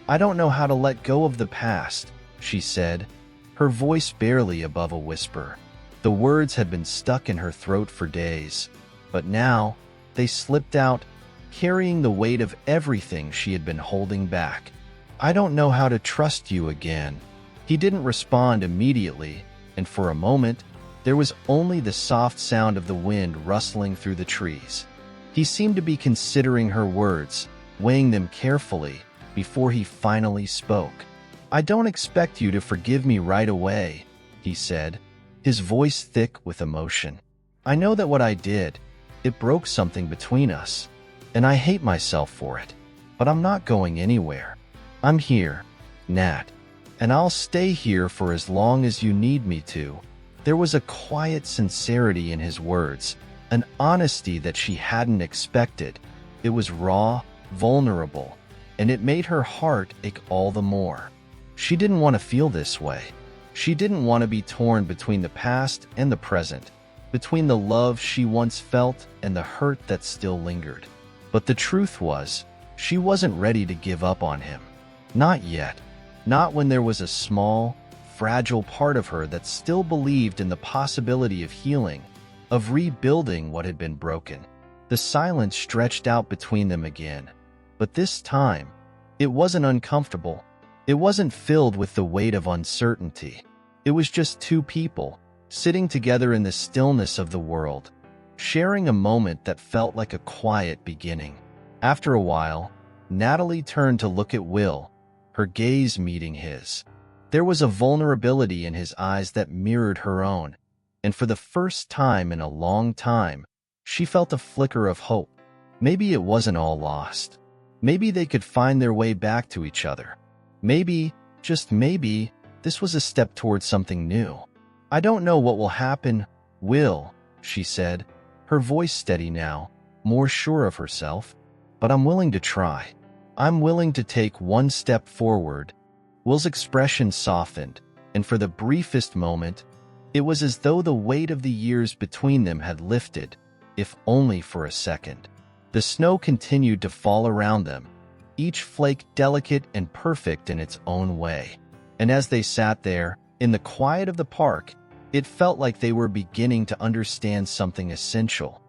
Speaker 1: "I don't know how to let go of the past," she said, her voice barely above a whisper. The words had been stuck in her throat for days, but now they slipped out, carrying the weight of everything she had been holding back. "I don't know how to trust you again." He didn't respond immediately, and for a moment, there was only the soft sound of the wind rustling through the trees. He seemed to be considering her words, weighing them carefully, before he finally spoke. "I don't expect you to forgive me right away," he said, his voice thick with emotion. "I know that what I did, it broke something between us. and I hate myself for it. But I'm not going anywhere. I'm here, Nat, and I'll stay here for as long as you need me to." There was a quiet sincerity in his words, an honesty that she hadn't expected. It was raw, vulnerable, and it made her heart ache all the more. She didn't want to feel this way. She didn't want to be torn between the past and the present, between the love she once felt and the hurt that still lingered. But the truth was, she wasn't ready to give up on him. Not yet. Not when there was a small, fragile part of her that still believed in the possibility of healing, of rebuilding what had been broken. The silence stretched out between them again. But this time, it wasn't uncomfortable. It wasn't filled with the weight of uncertainty. It was just two people, sitting together in the stillness of the world, sharing a moment that felt like a quiet beginning. After a while, Natalie turned to look at Will, her gaze meeting his. There was a vulnerability in his eyes that mirrored her own, and for the first time in a long time, she felt a flicker of hope. Maybe it wasn't all lost. Maybe they could find their way back to each other. Maybe, just maybe, this was a step towards something new. "I don't know what will happen, Will," she said, her voice steady now, more sure of herself. "But I'm willing to try. I'm willing to take one step forward." Will's expression softened, and for the briefest moment, it was as though the weight of the years between them had lifted, if only for a second. The snow continued to fall around them, each flake delicate and perfect in its own way. And as they sat there, in the quiet of the park, it felt like they were beginning to understand something essential.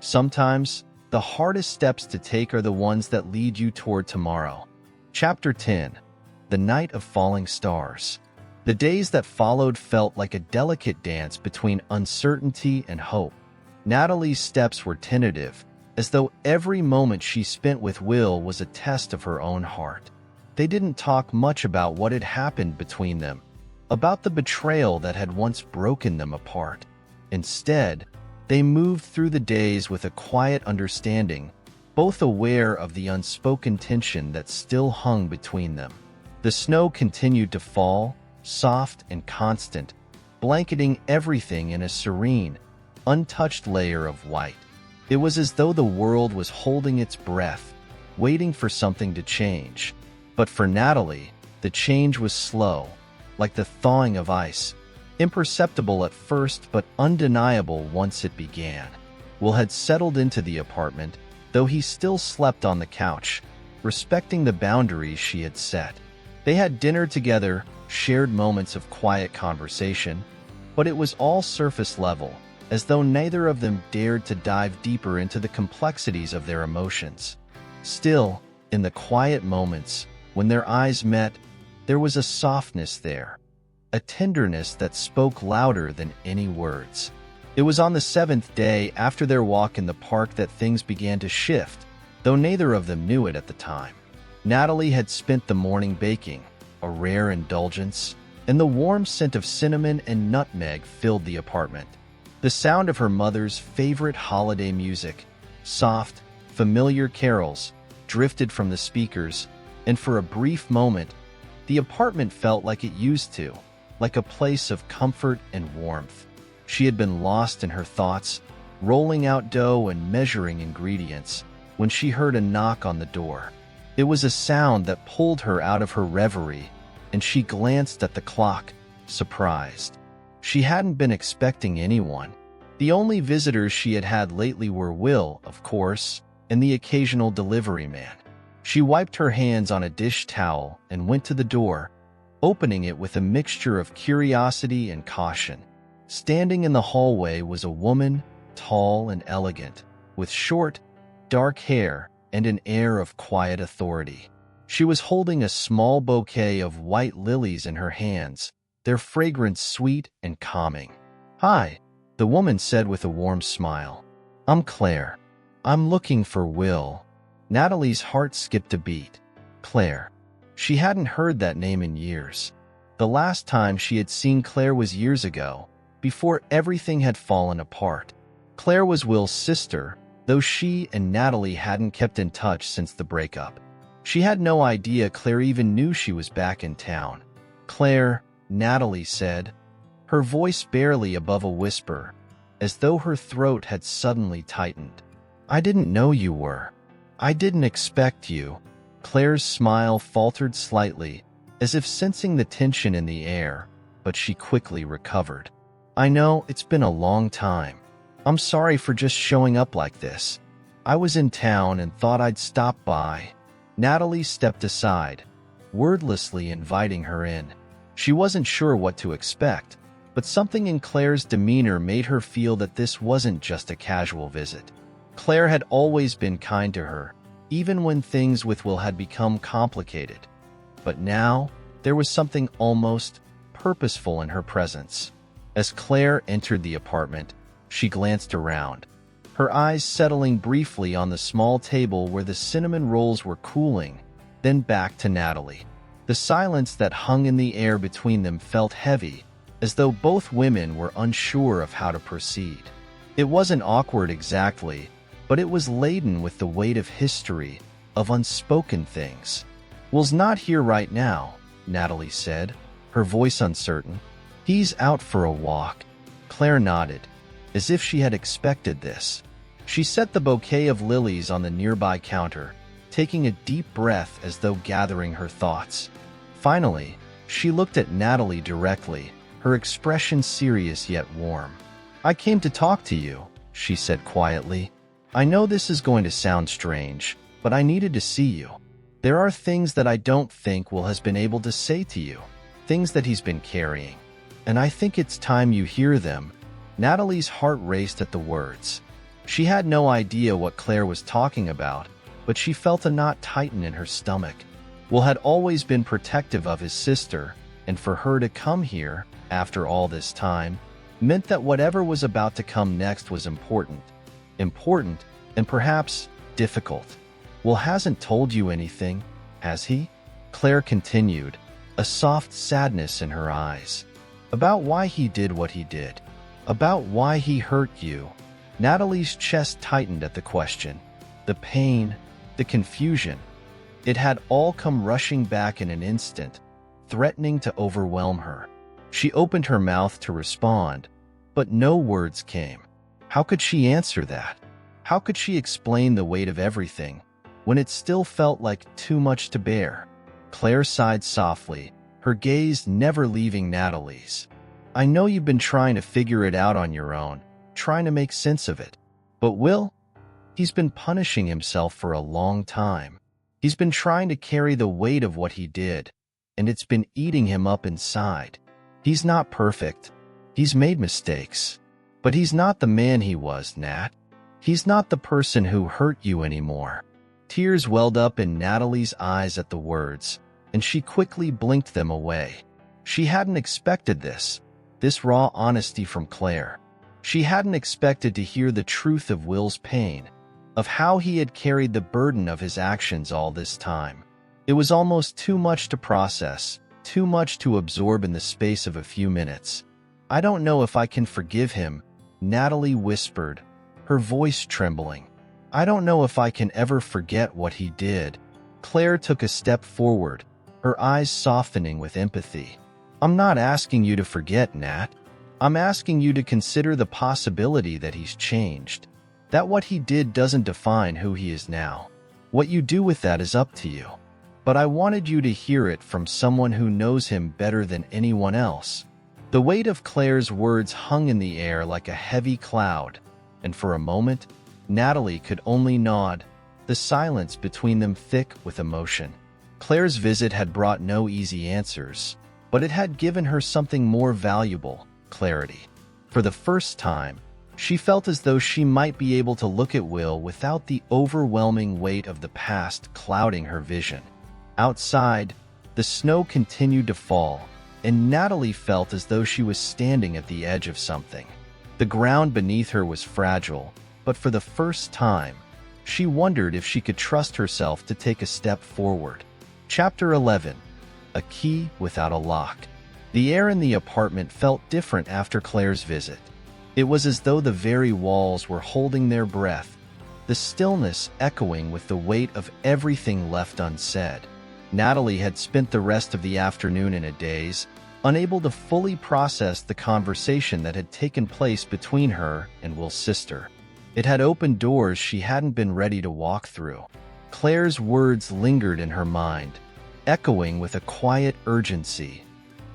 Speaker 1: Sometimes, the hardest steps to take are the ones that lead you toward tomorrow. Chapter 10. The Night of Falling Stars. The days that followed felt like a delicate dance between uncertainty and hope. Natalie's steps were tentative, as though every moment she spent with Will was a test of her own heart. They didn't talk much about what had happened between them, about the betrayal that had once broken them apart. Instead, they moved through the days with a quiet understanding, both aware of the unspoken tension that still hung between them. The snow continued to fall, soft and constant, blanketing everything in a serene, untouched layer of white. It was as though the world was holding its breath, waiting for something to change. But for Natalie, the change was slow, like the thawing of ice, imperceptible at first but undeniable once it began. Will had settled into the apartment, though he still slept on the couch, respecting the boundaries she had set. They had dinner together, shared moments of quiet conversation, but it was all surface level, as though neither of them dared to dive deeper into the complexities of their emotions. Still, in the quiet moments, when their eyes met, there was a softness there, a tenderness that spoke louder than any words. It was on the 7th day after their walk in the park that things began to shift, though neither of them knew it at the time. Natalie had spent the morning baking, a rare indulgence, and the warm scent of cinnamon and nutmeg filled the apartment. The sound of her mother's favorite holiday music, soft, familiar carols, drifted from the speakers, and for a brief moment, the apartment felt like it used to, like a place of comfort and warmth. She had been lost in her thoughts, rolling out dough and measuring ingredients, when she heard a knock on the door. It was a sound that pulled her out of her reverie, and she glanced at the clock, surprised. She hadn't been expecting anyone. The only visitors she had had lately were Will, of course, and the occasional delivery man. She wiped her hands on a dish towel and went to the door, opening it with a mixture of curiosity and caution. Standing in the hallway was a woman, tall and elegant, with short, dark hair and an air of quiet authority. She was holding a small bouquet of white lilies in her hands, their fragrance sweet and calming. "Hi," the woman said with a warm smile. "I'm Claire. I'm looking for Will." Natalie's heart skipped a beat. Claire. She hadn't heard that name in years. The last time she had seen Claire was years ago, before everything had fallen apart. Claire was Will's sister, though she and Natalie hadn't kept in touch since the breakup. She had no idea Claire even knew she was back in town. "Claire," Natalie said, her voice barely above a whisper, as though her throat had suddenly tightened. "I didn't know you were. I didn't expect you." Claire's smile faltered slightly, as if sensing the tension in the air, but she quickly recovered. "I know it's been a long time. I'm sorry for just showing up like this. I was in town and thought I'd stop by." Natalie stepped aside, wordlessly inviting her in. She wasn't sure what to expect, but something in Claire's demeanor made her feel that this wasn't just a casual visit. Claire had always been kind to her, even when things with Will had become complicated. But now, there was something almost purposeful in her presence. As Claire entered the apartment, she glanced around, her eyes settling briefly on the small table where the cinnamon rolls were cooling, then back to Natalie. The silence that hung in the air between them felt heavy, as though both women were unsure of how to proceed. It wasn't awkward exactly, but it was laden with the weight of history, of unspoken things. "Will's not here right now," Natalie said, her voice uncertain. "He's out for a walk." Claire nodded, as if she had expected this. She set the bouquet of lilies on the nearby counter, taking a deep breath as though gathering her thoughts. Finally, she looked at Natalie directly, her expression serious yet warm. "I came to talk to you," she said quietly. "I know this is going to sound strange, but I needed to see you. There are things that I don't think Will has been able to say to you, things that he's been carrying, and I think it's time you hear them." Natalie's heart raced at the words. She had no idea what Claire was talking about, but she felt a knot tighten in her stomach. Will had always been protective of his sister, and for her to come here, after all this time, meant that whatever was about to come next was important. Important, and perhaps difficult. "Will hasn't told you anything, has he?" Claire continued, a soft sadness in her eyes. "About why he did what he did? About why he hurt you?" Natalie's chest tightened at the question. The pain, the confusion. It had all come rushing back in an instant, threatening to overwhelm her. She opened her mouth to respond, but no words came. How could she answer that? How could she explain the weight of everything, when it still felt like too much to bear? Claire sighed softly, her gaze never leaving Natalie's. "I know you've been trying to figure it out on your own, trying to make sense of it. But Will? He's been punishing himself for a long time. He's been trying to carry the weight of what he did, and it's been eating him up inside. He's not perfect. He's made mistakes. But he's not the man he was, Nat. He's not the person who hurt you anymore." Tears welled up in Natalie's eyes at the words, and she quickly blinked them away. She hadn't expected this raw honesty from Claire. She hadn't expected to hear the truth of Will's pain, of how he had carried the burden of his actions all this time. It was almost too much to process, too much to absorb in the space of a few minutes. "I don't know if I can forgive him," Natalie whispered, her voice trembling. "I don't know if I can ever forget what he did." Claire took a step forward, her eyes softening with empathy. "I'm not asking you to forget, Nat. I'm asking you to consider the possibility that he's changed, that what he did doesn't define who he is now. What you do with that is up to you. But I wanted you to hear it from someone who knows him better than anyone else." The weight of Claire's words hung in the air like a heavy cloud, and for a moment, Natalie could only nod, the silence between them thick with emotion. Claire's visit had brought no easy answers, but it had given her something more valuable: clarity. For the first time, she felt as though she might be able to look at Will without the overwhelming weight of the past clouding her vision. Outside, the snow continued to fall, and Natalie felt as though she was standing at the edge of something. The ground beneath her was fragile, but for the first time, she wondered if she could trust herself to take a step forward. Chapter 11. A Key Without a Lock. The air in the apartment felt different after Claire's visit. It was as though the very walls were holding their breath, the stillness echoing with the weight of everything left unsaid. Natalie had spent the rest of the afternoon in a daze, unable to fully process the conversation that had taken place between her and Will's sister. It had opened doors she hadn't been ready to walk through. Claire's words lingered in her mind, echoing with a quiet urgency.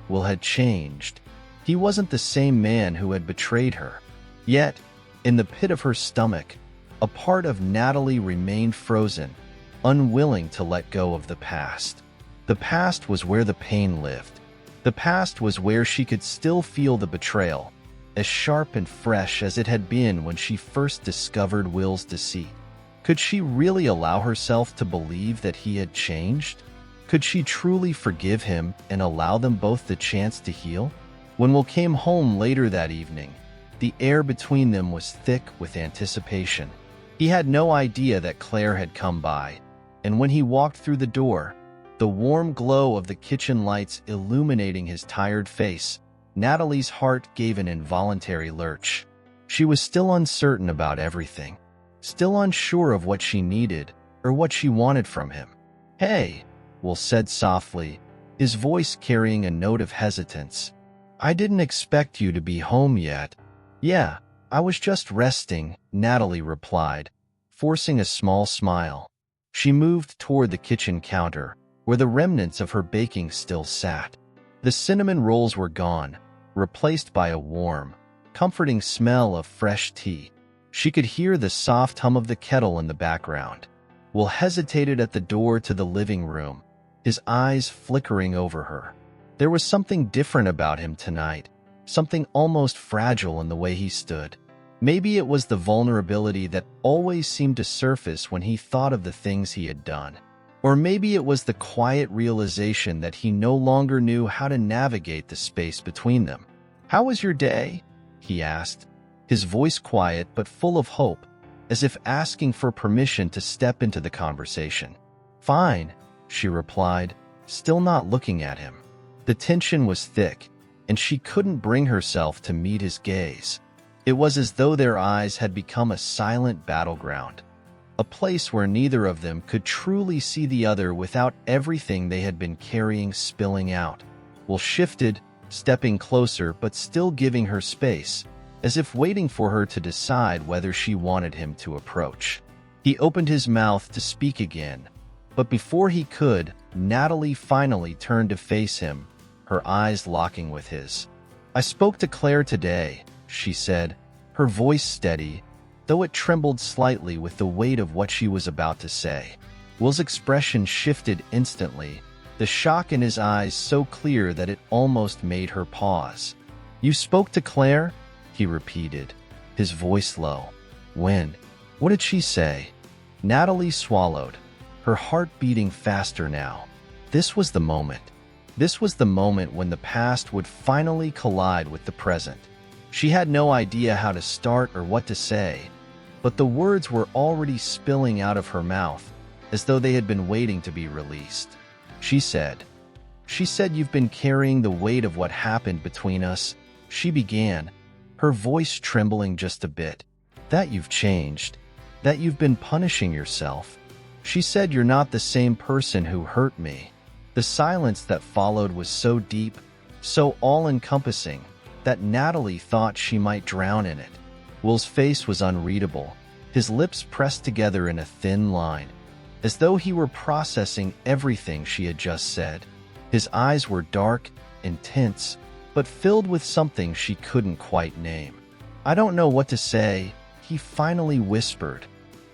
Speaker 1: Will had changed. He wasn't the same man who had betrayed her. Yet, in the pit of her stomach, a part of Natalie remained frozen, unwilling to let go of the past. The past was where the pain lived. The past was where she could still feel the betrayal, as sharp and fresh as it had been when she first discovered Will's deceit. Could she really allow herself to believe that he had changed? Could she truly forgive him and allow them both the chance to heal? When Will came home later that evening, the air between them was thick with anticipation. He had no idea that Claire had come by, and when he walked through the door, the warm glow of the kitchen lights illuminating his tired face, Natalie's heart gave an involuntary lurch. She was still uncertain about everything, still unsure of what she needed or what she wanted from him. "Hey," Will said softly, his voice carrying a note of hesitance. "I didn't expect you to be home yet." "Yeah, I was just resting," Natalie replied, forcing a small smile. She moved toward the kitchen counter, where the remnants of her baking still sat. The cinnamon rolls were gone, replaced by a warm, comforting smell of fresh tea. She could hear the soft hum of the kettle in the background. Will hesitated at the door to the living room, his eyes flickering over her. There was something different about him tonight, something almost fragile in the way he stood. Maybe it was the vulnerability that always seemed to surface when he thought of the things he had done. Or maybe it was the quiet realization that he no longer knew how to navigate the space between them. "How was your day?" he asked, his voice quiet but full of hope, as if asking for permission to step into the conversation. "Fine," she replied, still not looking at him. The tension was thick, and she couldn't bring herself to meet his gaze. It was as though their eyes had become a silent battleground, a place where neither of them could truly see the other without everything they had been carrying spilling out. Will shifted, stepping closer but still giving her space, as if waiting for her to decide whether she wanted him to approach. He opened his mouth to speak again, but before he could, Natalie finally turned to face him, her eyes locking with his. "I spoke to Claire today," she said, her voice steady, though it trembled slightly with the weight of what she was about to say. Will's expression shifted instantly, the shock in his eyes so clear that it almost made her pause. "You spoke to Claire?" he repeated, his voice low. "When? What did she say?" Natalie swallowed, her heart beating faster now. This was the moment. This was the moment when the past would finally collide with the present. She had no idea how to start or what to say, but the words were already spilling out of her mouth, as though they had been waiting to be released. She said, "You've been carrying the weight of what happened between us," she began, her voice trembling just a bit. "That you've changed, that you've been punishing yourself. She said you're not the same person who hurt me." The silence that followed was so deep, so all-encompassing, that Natalie thought she might drown in it. Will's face was unreadable, his lips pressed together in a thin line, as though he were processing everything she had just said. His eyes were dark, intense, but filled with something she couldn't quite name. "I don't know what to say," he finally whispered,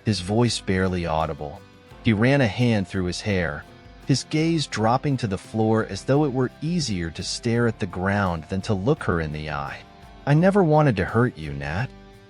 Speaker 1: his voice barely audible. He ran a hand through his hair, his gaze dropping to the floor as though it were easier to stare at the ground than to look her in the eye. "I never wanted to hurt you, Nat.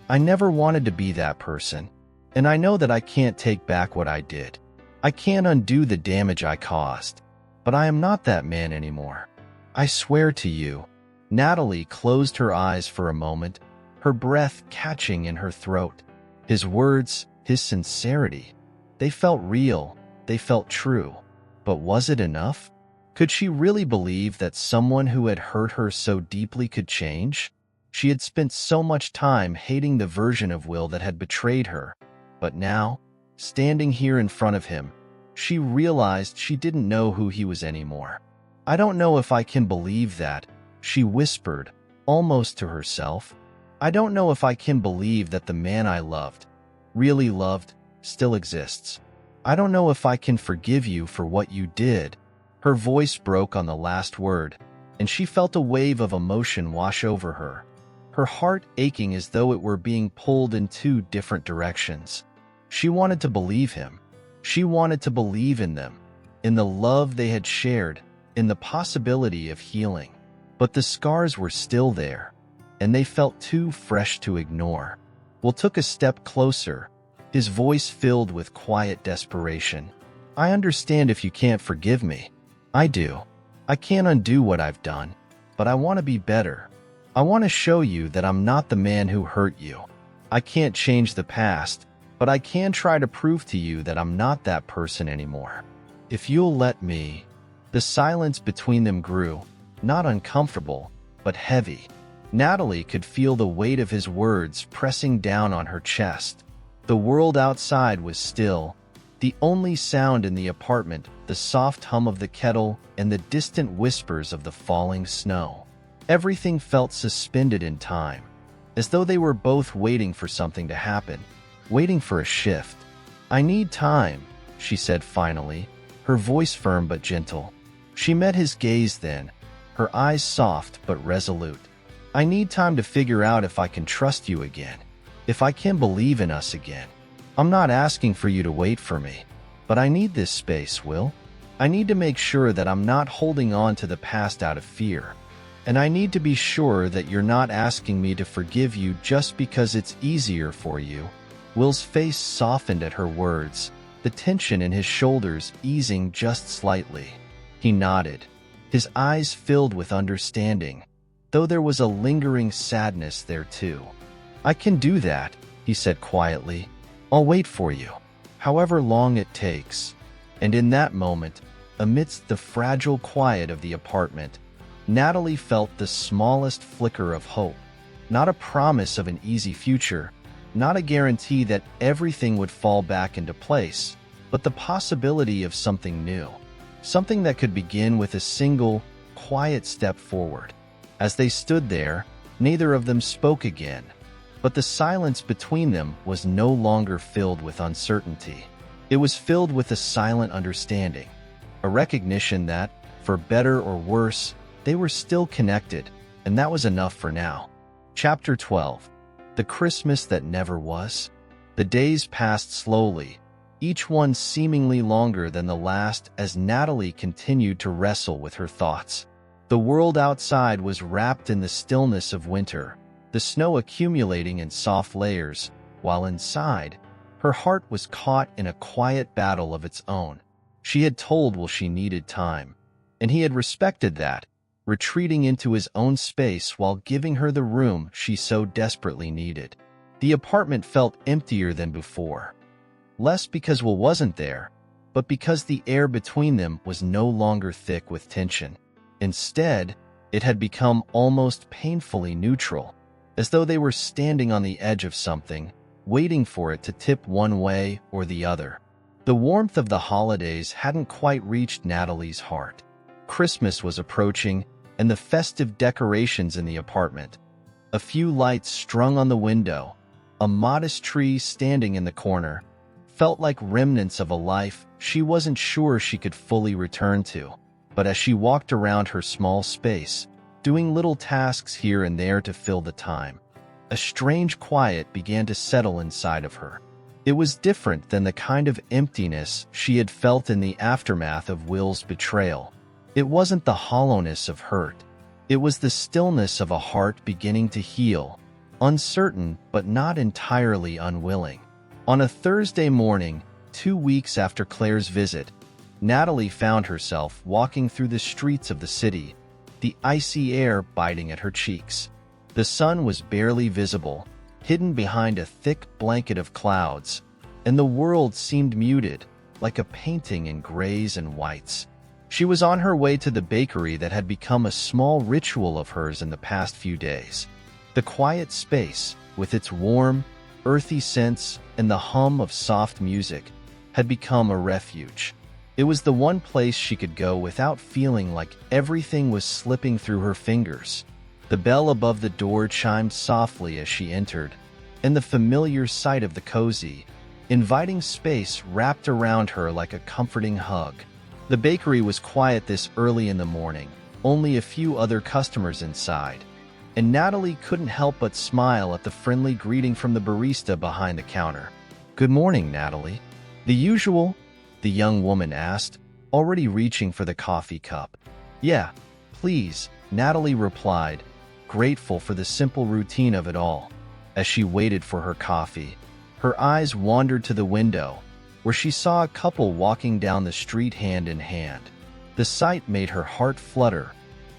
Speaker 1: I never wanted to be that person. And I know that I can't take back what I did. I can't undo the damage I caused. But I am not that man anymore. I swear to you." Natalie closed her eyes for a moment, her breath catching in her throat. His words, his sincerity, they felt real, they felt true. But was it enough? Could she really believe that someone who had hurt her so deeply could change? She had spent so much time hating the version of Will that had betrayed her, But now, standing here in front of him, she realized she didn't know who he was anymore. "I don't know if I can believe that," she whispered, almost to herself. "I don't know if I can believe that the man I loved, really loved, still exists. I don't know if I can forgive you for what you did." Her voice broke on the last word, and she felt a wave of emotion wash over her, her heart aching as though it were being pulled in two different directions. She wanted to believe him. She wanted to believe in them, in the love they had shared, in the possibility of healing. But the scars were still there, and they felt too fresh to ignore. Will took a step closer, his voice filled with quiet desperation. "I understand if you can't forgive me. I do. I can't undo what I've done, but I want to be better. I want to show you that I'm not the man who hurt you. I can't change the past, but I can try to prove to you that I'm not that person anymore. If you'll let me." The silence between them grew, not uncomfortable, but heavy. Natalie could feel the weight of his words pressing down on her chest. The world outside was still. The only sound in the apartment, the soft hum of the kettle and the distant whispers of the falling snow. Everything felt suspended in time, as though they were both waiting for something to happen, waiting for a shift. "I need time," she said finally, her voice firm but gentle. She met his gaze then, her eyes soft but resolute. "I need time to figure out if I can trust you again, if I can believe in us again. I'm not asking for you to wait for me, but I need this space, Will. I need to make sure that I'm not holding on to the past out of fear. And I need to be sure that you're not asking me to forgive you just because it's easier for you." Will's face softened at her words, the tension in his shoulders easing just slightly. He nodded, his eyes filled with understanding, though there was a lingering sadness there too. "I can do that," he said quietly. "I'll wait for you, however long it takes." And in that moment, amidst the fragile quiet of the apartment, Natalie felt the smallest flicker of hope. Not a promise of an easy future, not a guarantee that everything would fall back into place, but the possibility of something new, something that could begin with a single, quiet step forward. As they stood there, neither of them spoke again, but the silence between them was no longer filled with uncertainty. It was filled with a silent understanding, a recognition that, for better or worse, they were still connected, and that was enough for now. Chapter 12. The Christmas That Never Was. The days passed slowly, each one seemingly longer than the last as Natalie continued to wrestle with her thoughts. The world outside was wrapped in the stillness of winter, the snow accumulating in soft layers, while inside, her heart was caught in a quiet battle of its own. She had told Will she needed time, and he had respected that, retreating into his own space while giving her the room she so desperately needed. The apartment felt emptier than before. Less because Will wasn't there, but because the air between them was no longer thick with tension. Instead, it had become almost painfully neutral, as though they were standing on the edge of something, waiting for it to tip one way or the other. The warmth of the holidays hadn't quite reached Natalie's heart. Christmas was approaching, and the festive decorations in the apartment. A few lights strung on the window, a modest tree standing in the corner, felt like remnants of a life she wasn't sure she could fully return to. But as she walked around her small space, doing little tasks here and there to fill the time, a strange quiet began to settle inside of her. It was different than the kind of emptiness she had felt in the aftermath of Will's betrayal. It wasn't the hollowness of hurt. It was the stillness of a heart beginning to heal, uncertain but not entirely unwilling. On a Thursday morning, 2 weeks after Claire's visit, Natalie found herself walking through the streets of the city, the icy air biting at her cheeks. The sun was barely visible, hidden behind a thick blanket of clouds, and the world seemed muted, like a painting in grays and whites. She was on her way to the bakery that had become a small ritual of hers in the past few days. The quiet space, with its warm, earthy scents, and the hum of soft music had become a refuge. It was the one place she could go without feeling like everything was slipping through her fingers. The bell above the door chimed softly as she entered, and the familiar sight of the cozy, inviting space wrapped around her like a comforting hug. The bakery was quiet this early in the morning, only a few other customers inside, and Natalie couldn't help but smile at the friendly greeting from the barista behind the counter. "Good morning, Natalie." "The usual?" the young woman asked, already reaching for the coffee cup. "Yeah, please," Natalie replied, grateful for the simple routine of it all. As she waited for her coffee, her eyes wandered to the window, where she saw a couple walking down the street hand in hand. The sight made her heart flutter,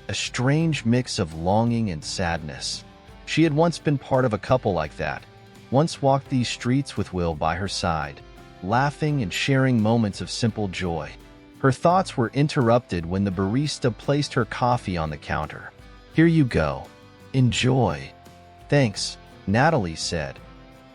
Speaker 1: a strange mix of longing and sadness. She had once been part of a couple like that, once walked these streets with Will by her side, laughing and sharing moments of simple joy. Her thoughts were interrupted when the barista placed her coffee on the counter. "Here you go. Enjoy." "Thanks," Natalie said,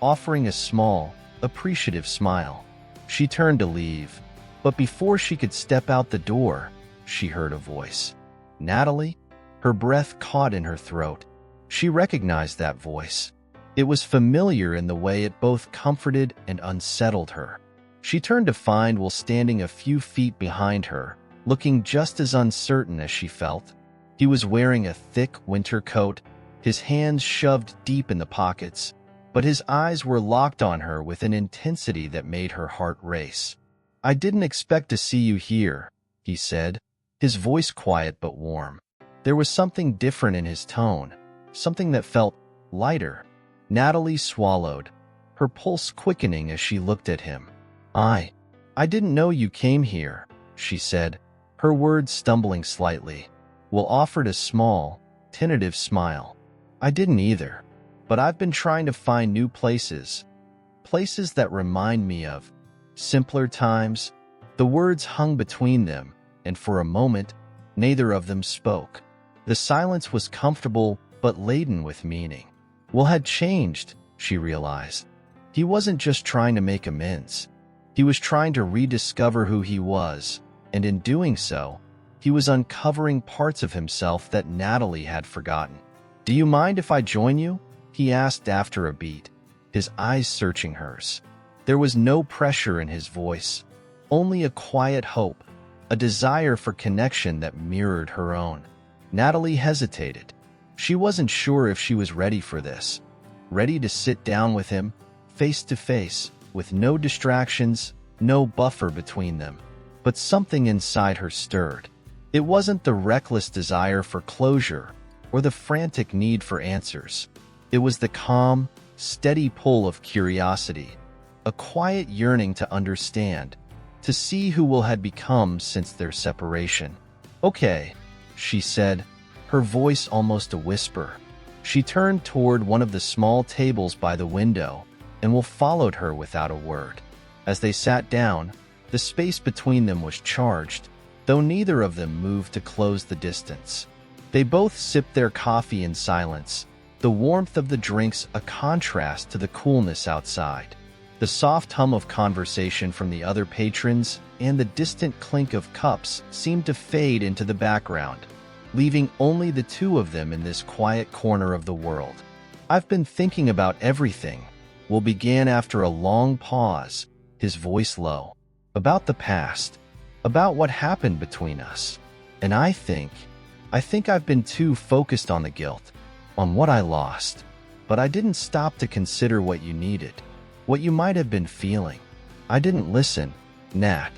Speaker 1: offering a small, appreciative smile. She turned to leave, but before she could step out the door, she heard a voice. "Natalie?" Her breath caught in her throat. She recognized that voice. It was familiar in the way it both comforted and unsettled her. She turned to find Will standing a few feet behind her, looking just as uncertain as she felt. He was wearing a thick winter coat, his hands shoved deep in the pockets, but his eyes were locked on her with an intensity that made her heart race. "I didn't expect to see you here," he said, his voice quiet but warm. There was something different in his tone, something that felt lighter. Natalie swallowed, her pulse quickening as she looked at him. I didn't know you came here," she said, her words stumbling slightly. Will offered a small, tentative smile. "I didn't either, but I've been trying to find new places that remind me of simpler times." The words hung between them, and for a moment, neither of them spoke. The silence was comfortable but laden with meaning. Will had changed, she realized. He wasn't just trying to make amends. He was trying to rediscover who he was, and in doing so, he was uncovering parts of himself that Natalie had forgotten. "Do you mind if I join you?" he asked after a beat, his eyes searching hers. There was no pressure in his voice, only a quiet hope, a desire for connection that mirrored her own. Natalie hesitated. She wasn't sure if she was ready for this, ready to sit down with him, face to face, with no distractions, no buffer between them. But something inside her stirred. It wasn't the reckless desire for closure or the frantic need for answers. It was the calm, steady pull of curiosity, a quiet yearning to understand, to see who Will had become since their separation. "Okay," she said, her voice almost a whisper. She turned toward one of the small tables by the window, and Will followed her without a word. As they sat down, the space between them was charged, though neither of them moved to close the distance. They both sipped their coffee in silence, the warmth of the drinks a contrast to the coolness outside. The soft hum of conversation from the other patrons and the distant clink of cups seemed to fade into the background, leaving only the two of them in this quiet corner of the world. "I've been thinking about everything," Will began after a long pause, his voice low. "About the past, about what happened between us. And I think I've been too focused on the guilt, on what I lost. But I didn't stop to consider what you needed, what you might have been feeling. I didn't listen, Nat.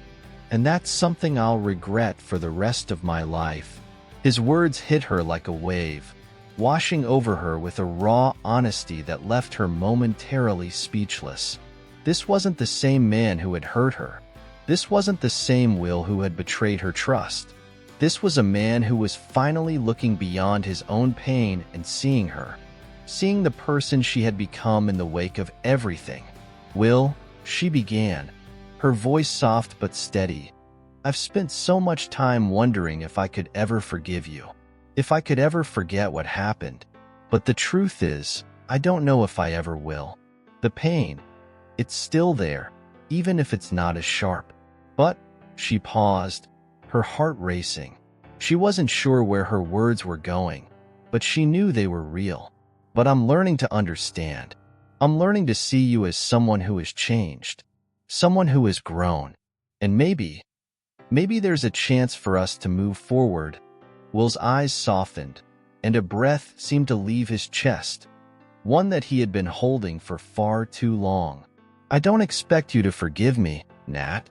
Speaker 1: And that's something I'll regret for the rest of my life." His words hit her like a wave, washing over her with a raw honesty that left her momentarily speechless. This wasn't the same man who had hurt her. This wasn't the same Will who had betrayed her trust. This was a man who was finally looking beyond his own pain and seeing her, seeing the person she had become in the wake of everything. "Will," she began, her voice soft but steady, "I've spent so much time wondering if I could ever forgive you, if I could ever forget what happened. But the truth is, I don't know if I ever will. The pain, it's still there, even if it's not as sharp. But, she paused, her heart racing. She wasn't sure where her words were going, but she knew they were real. But I'm learning to understand. I'm learning to see you as someone who has changed, someone who has grown. And maybe there's a chance for us to move forward. Will's eyes softened, and a breath seemed to leave his chest, one that he had been holding for far too long. I don't expect you to forgive me, Nat.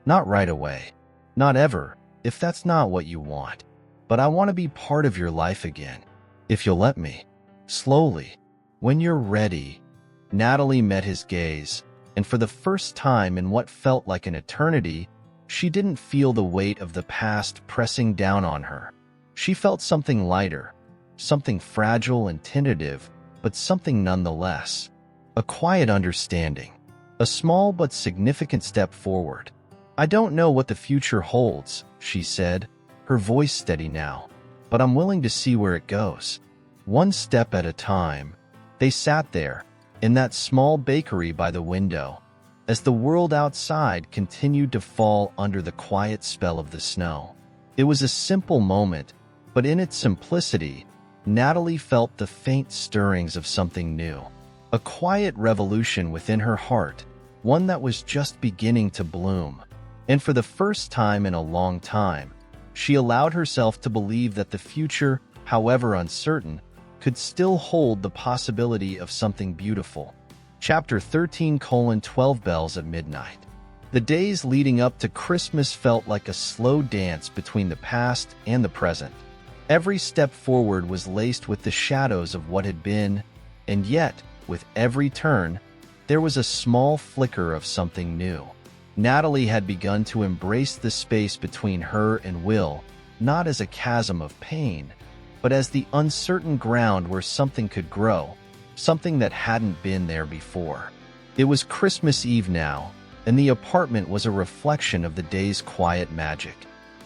Speaker 1: Not right away. Not ever, if that's not what you want. But I want to be part of your life again, if you'll let me. Slowly, when you're ready. Natalie met his gaze, and for the first time in what felt like an eternity, she didn't feel the weight of the past pressing down on her. She felt something lighter, something fragile and tentative, but something nonetheless. A quiet understanding, a small but significant step forward. I don't know what the future holds, she said, her voice steady now, but I'm willing to see where it goes. One step at a time. They sat there, in that small bakery by the window, as the world outside continued to fall under the quiet spell of the snow. It was a simple moment, but in its simplicity, Natalie felt the faint stirrings of something new. A quiet revolution within her heart, one that was just beginning to bloom. And for the first time in a long time, she allowed herself to believe that the future, however uncertain, could still hold the possibility of something beautiful. Chapter 13:12 Bells at Midnight. The days leading up to Christmas felt like a slow dance between the past and the present. Every step forward was laced with the shadows of what had been, and yet, with every turn, there was a small flicker of something new. Natalie had begun to embrace the space between her and Will, not as a chasm of pain, but as the uncertain ground where something could grow, something that hadn't been there before. It was Christmas Eve now, and the apartment was a reflection of the day's quiet magic.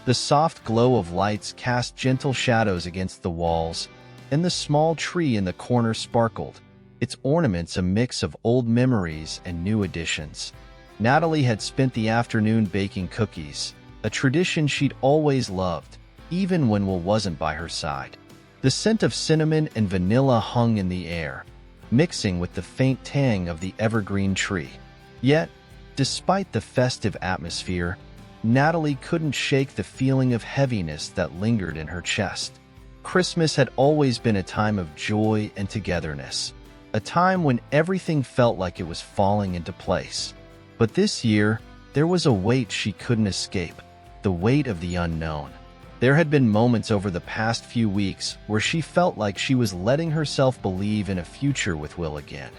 Speaker 1: The soft glow of lights cast gentle shadows against the walls, and the small tree in the corner sparkled, its ornaments a mix of old memories and new additions. Natalie had spent the afternoon baking cookies, a tradition she'd always loved, even when Will wasn't by her side. The scent of cinnamon and vanilla hung in the air, mixing with the faint tang of the evergreen tree. Yet, despite the festive atmosphere, Natalie couldn't shake the feeling of heaviness that lingered in her chest. Christmas had always been a time of joy and togetherness, a time when everything felt like it was falling into place. But this year, there was a weight she couldn't escape, the weight of the unknown. There had been moments over the past few weeks where she felt like she was letting herself believe in a future with Will again.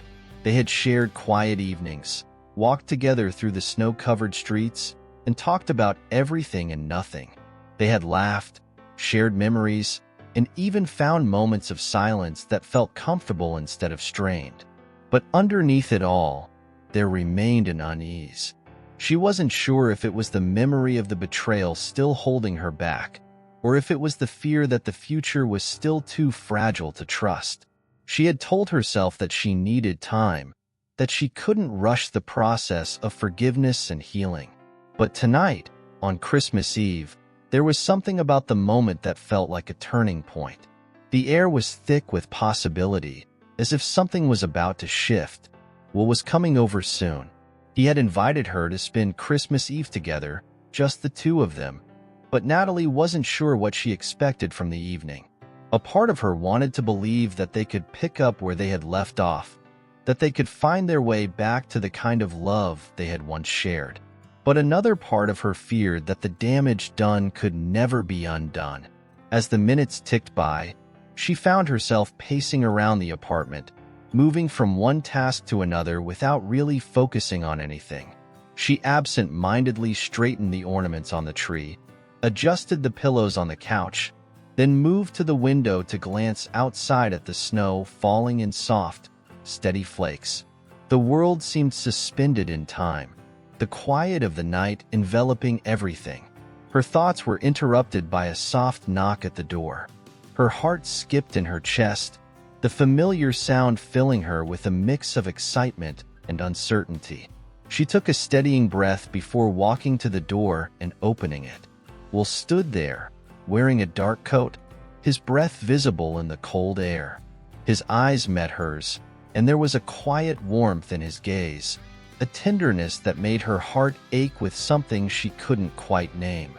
Speaker 1: They had shared quiet evenings, walked together through the snow-covered streets, and talked about everything and nothing. They had laughed, shared memories, and even found moments of silence that felt comfortable instead of strained. But underneath it all, there remained an unease. She wasn't sure if it was the memory of the betrayal still holding her back, or if it was the fear that the future was still too fragile to trust. She had told herself that she needed time, that she couldn't rush the process of forgiveness and healing. But tonight, on Christmas Eve, there was something about the moment that felt like a turning point. The air was thick with possibility, as if something was about to shift. Will was coming over soon. He had invited her to spend Christmas Eve together, just the two of them. But Natalie wasn't sure what she expected from the evening. A part of her wanted to believe that they could pick up where they had left off, that they could find their way back to the kind of love they had once shared. But another part of her feared that the damage done could never be undone. As the minutes ticked by, she found herself pacing around the apartment, moving from one task to another without really focusing on anything. She absent-mindedly straightened the ornaments on the tree, adjusted the pillows on the couch, then moved to the window to glance outside at the snow falling in soft, steady flakes. The world seemed suspended in time, the quiet of the night enveloping everything. Her thoughts were interrupted by a soft knock at the door. Her heart skipped in her chest, the familiar sound filling her with a mix of excitement and uncertainty. She took a steadying breath before walking to the door and opening it. Will stood there, wearing a dark coat, his breath visible in the cold air. His eyes met hers, and there was a quiet warmth in his gaze, a tenderness that made her heart ache with something she couldn't quite name.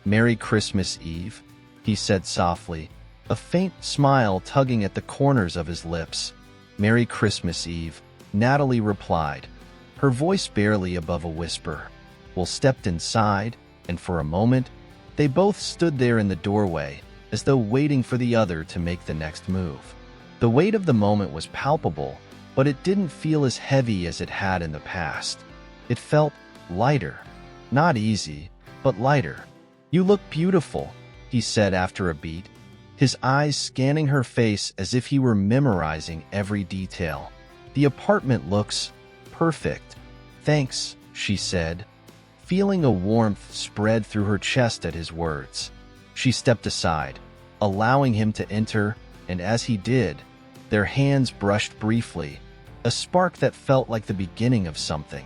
Speaker 1: "Merry Christmas Eve," he said softly, a faint smile tugging at the corners of his lips. "Merry Christmas Eve," Natalie replied, her voice barely above a whisper. Will stepped inside, and for a moment, they both stood there in the doorway, as though waiting for the other to make the next move. The weight of the moment was palpable, but it didn't feel as heavy as it had in the past. It felt lighter. Not easy, but lighter. "You look beautiful," he said after a beat, his eyes scanning her face as if he were memorizing every detail. "The apartment looks perfect." "Thanks," she said, feeling a warmth spread through her chest at his words. She stepped aside, allowing him to enter, and as he did, their hands brushed briefly, a spark that felt like the beginning of something.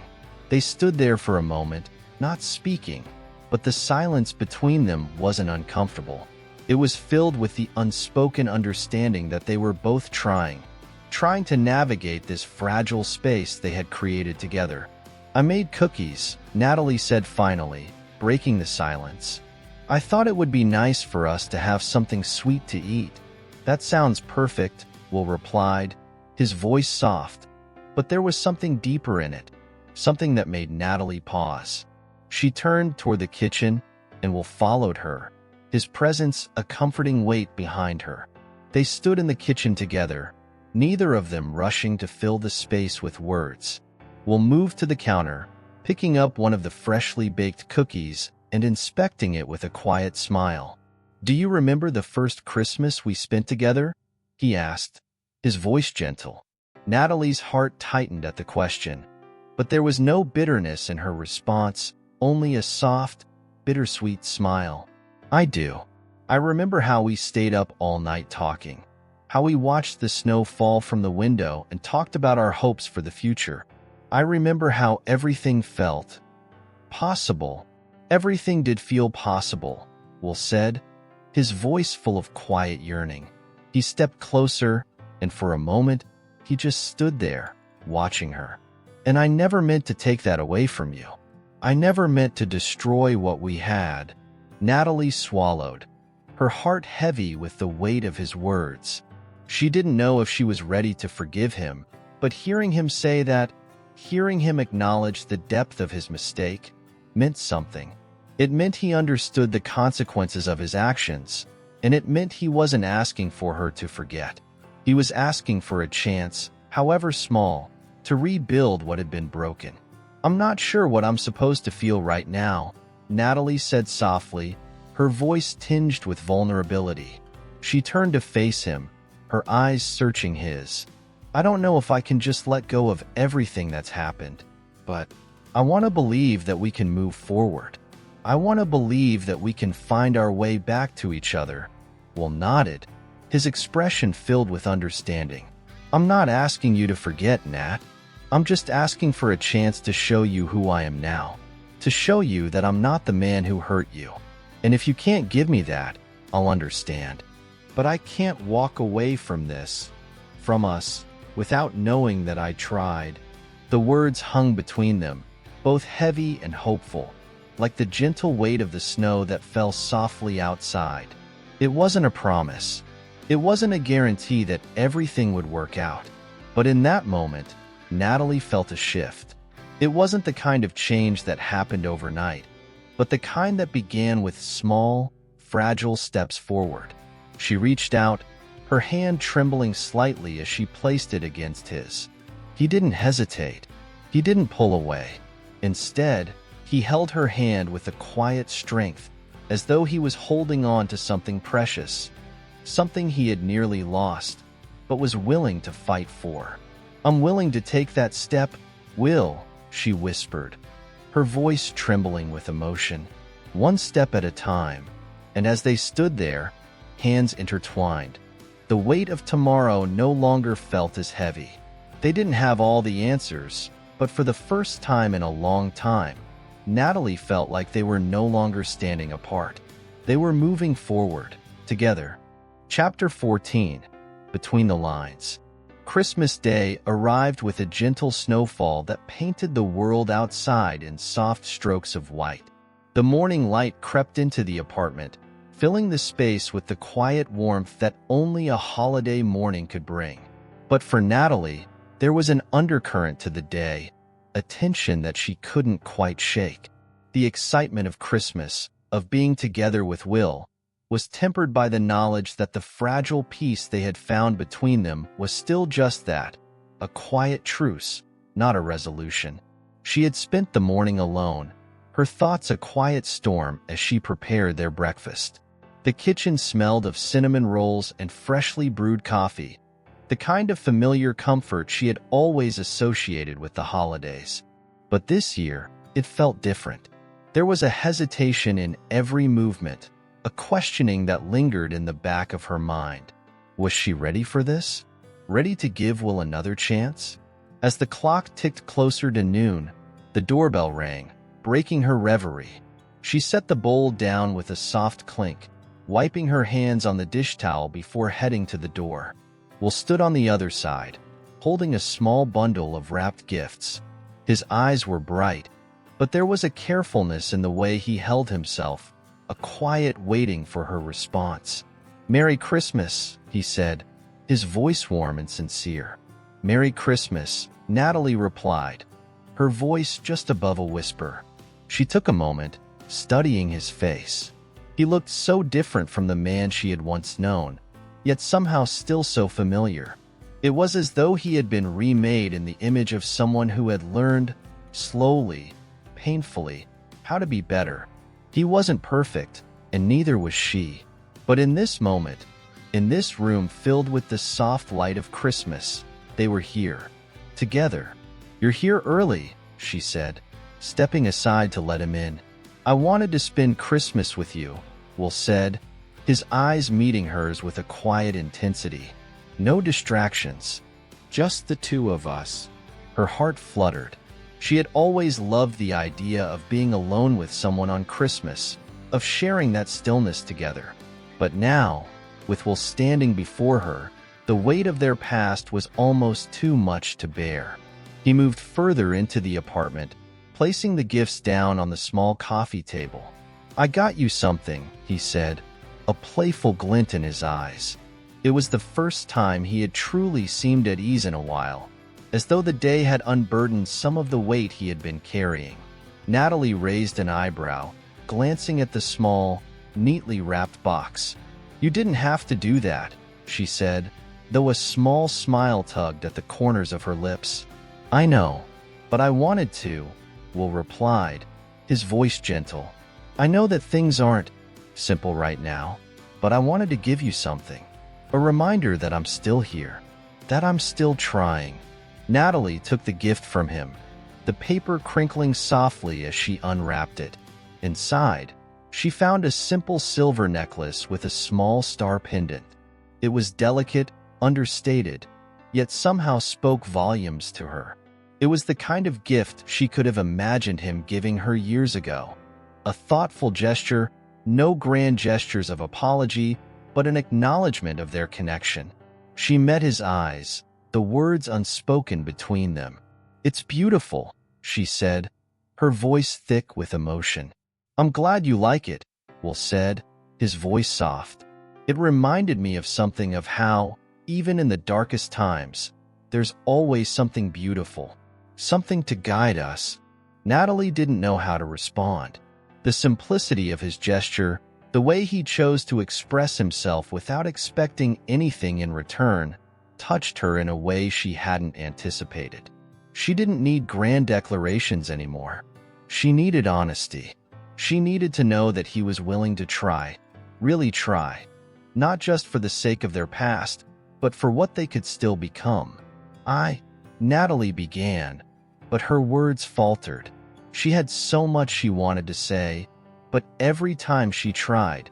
Speaker 1: They stood there for a moment, not speaking, but the silence between them wasn't uncomfortable. It was filled with the unspoken understanding that they were both trying to navigate this fragile space they had created together. "I made cookies," Natalie said finally, breaking the silence. "I thought it would be nice for us to have something sweet to eat." "That sounds perfect," Will replied, his voice soft, but there was something deeper in it, something that made Natalie pause. She turned toward the kitchen, and Will followed her, his presence a comforting weight behind her. They stood in the kitchen together, neither of them rushing to fill the space with words. Will moved to the counter, picking up one of the freshly baked cookies and inspecting it with a quiet smile. "Do you remember the first Christmas we spent together?" he asked, his voice gentle. Natalie's heart tightened at the question, but there was no bitterness in her response, only a soft, bittersweet smile. "I do. I remember how we stayed up all night talking, how we watched the snow fall from the window and talked about our hopes for the future. I remember how everything felt possible. Everything did feel possible," Will said, his voice full of quiet yearning. He stepped closer, and for a moment, he just stood there, watching her. "And I never meant to take that away from you. I never meant to destroy what we had." Natalie swallowed, her heart heavy with the weight of his words. She didn't know if she was ready to forgive him, but hearing him say that, hearing him acknowledge the depth of his mistake, meant something. It meant he understood the consequences of his actions, and it meant he wasn't asking for her to forget. He was asking for a chance, however small, to rebuild what had been broken. "I'm not sure what I'm supposed to feel right now," Natalie said softly, her voice tinged with vulnerability. She turned to face him, her eyes searching his. "I don't know if I can just let go of everything that's happened, but I want to believe that we can move forward. I want to believe that we can find our way back to each other." Will nodded, his expression filled with understanding. "I'm not asking you to forget, Nat. I'm just asking for a chance to show you who I am now, to show you that I'm not the man who hurt you. And if you can't give me that, I'll understand. But I can't walk away from this, from us, without knowing that I tried." The words hung between them, both heavy and hopeful, like the gentle weight of the snow that fell softly outside. It wasn't a promise. It wasn't a guarantee that everything would work out. But in that moment, Natalie felt a shift. It wasn't the kind of change that happened overnight, but the kind that began with small, fragile steps forward. She reached out, her hand trembling slightly as she placed it against his. He didn't hesitate. He didn't pull away. Instead, he held her hand with a quiet strength, as though he was holding on to something precious, something he had nearly lost, but was willing to fight for. "I'm willing to take that step, Will," she whispered, her voice trembling with emotion. "One step at a time." And as they stood there, hands intertwined, the weight of tomorrow no longer felt as heavy. They didn't have all the answers, But for the first time in a long time, Natalie felt like they were no longer standing apart. They were moving forward, together. Chapter 14. Between the Lines. Christmas Day arrived with a gentle snowfall that painted the world outside in soft strokes of white. The morning light crept into the apartment, filling the space with the quiet warmth that only a holiday morning could bring. But for Natalie, there was an undercurrent to the day, a tension that she couldn't quite shake. The excitement of Christmas, of being together with Will, was tempered by the knowledge that the fragile peace they had found between them was still just that, a quiet truce, not a resolution. She had spent the morning alone, her thoughts a quiet storm as she prepared their breakfast. The kitchen smelled of cinnamon rolls and freshly brewed coffee, the kind of familiar comfort she had always associated with the holidays. But this year, it felt different. There was a hesitation in every movement, a questioning that lingered in the back of her mind. Was she ready for this? Ready to give Will another chance? As the clock ticked closer to noon, the doorbell rang, breaking her reverie. She set the bowl down with a soft clink, wiping her hands on the dish towel before heading to the door. Will stood on the other side, holding a small bundle of wrapped gifts. His eyes were bright, but there was a carefulness in the way he held himself, a quiet waiting for her response. "Merry Christmas," he said, his voice warm and sincere. "Merry Christmas," Natalie replied, her voice just above a whisper. She took a moment, studying his face. He looked so different from the man she had once known, yet somehow still so familiar. It was as though he had been remade in the image of someone who had learned, slowly, painfully, how to be better. He wasn't perfect, and neither was she. But in this moment, in this room filled with the soft light of Christmas, they were here, together. "You're here early," she said, stepping aside to let him in. "I wanted to spend Christmas with you," Will said, his eyes meeting hers with a quiet intensity. No distractions, just the two of us. Her heart fluttered. She had always loved the idea of being alone with someone on Christmas, of sharing that stillness together. But now, with Will standing before her, the weight of their past was almost too much to bear. He moved further into the apartment, placing the gifts down on the small coffee table. "I got you something," he said, a playful glint in his eyes. It was the first time he had truly seemed at ease in a while, as though the day had unburdened some of the weight he had been carrying. Natalie raised an eyebrow, glancing at the small, neatly wrapped box. "You didn't have to do that," she said, though a small smile tugged at the corners of her lips. "I know, but I wanted to," Will replied, his voice gentle. "I know that things aren't simple right now, but I wanted to give you something. A reminder that I'm still here, that I'm still trying." Natalie took the gift from him, the paper crinkling softly as she unwrapped it. Inside, she found a simple silver necklace with a small star pendant. It was delicate, understated, yet somehow spoke volumes to her. It was the kind of gift she could have imagined him giving her years ago. A thoughtful gesture, no grand gestures of apology, but an acknowledgement of their connection. She met his eyes, the words unspoken between them. "It's beautiful," she said, her voice thick with emotion. "I'm glad you like it," Will said, his voice soft. "It reminded me of something, of how, even in the darkest times, there's always something beautiful, something to guide us." Natalie didn't know how to respond. The simplicity of his gesture, the way he chose to express himself without expecting anything in return, touched her in a way she hadn't anticipated. She didn't need grand declarations anymore. She needed honesty. She needed to know that he was willing to try, really try, not just for the sake of their past, but for what they could still become. Natalie began, but her words faltered. She had so much she wanted to say, but every time she tried,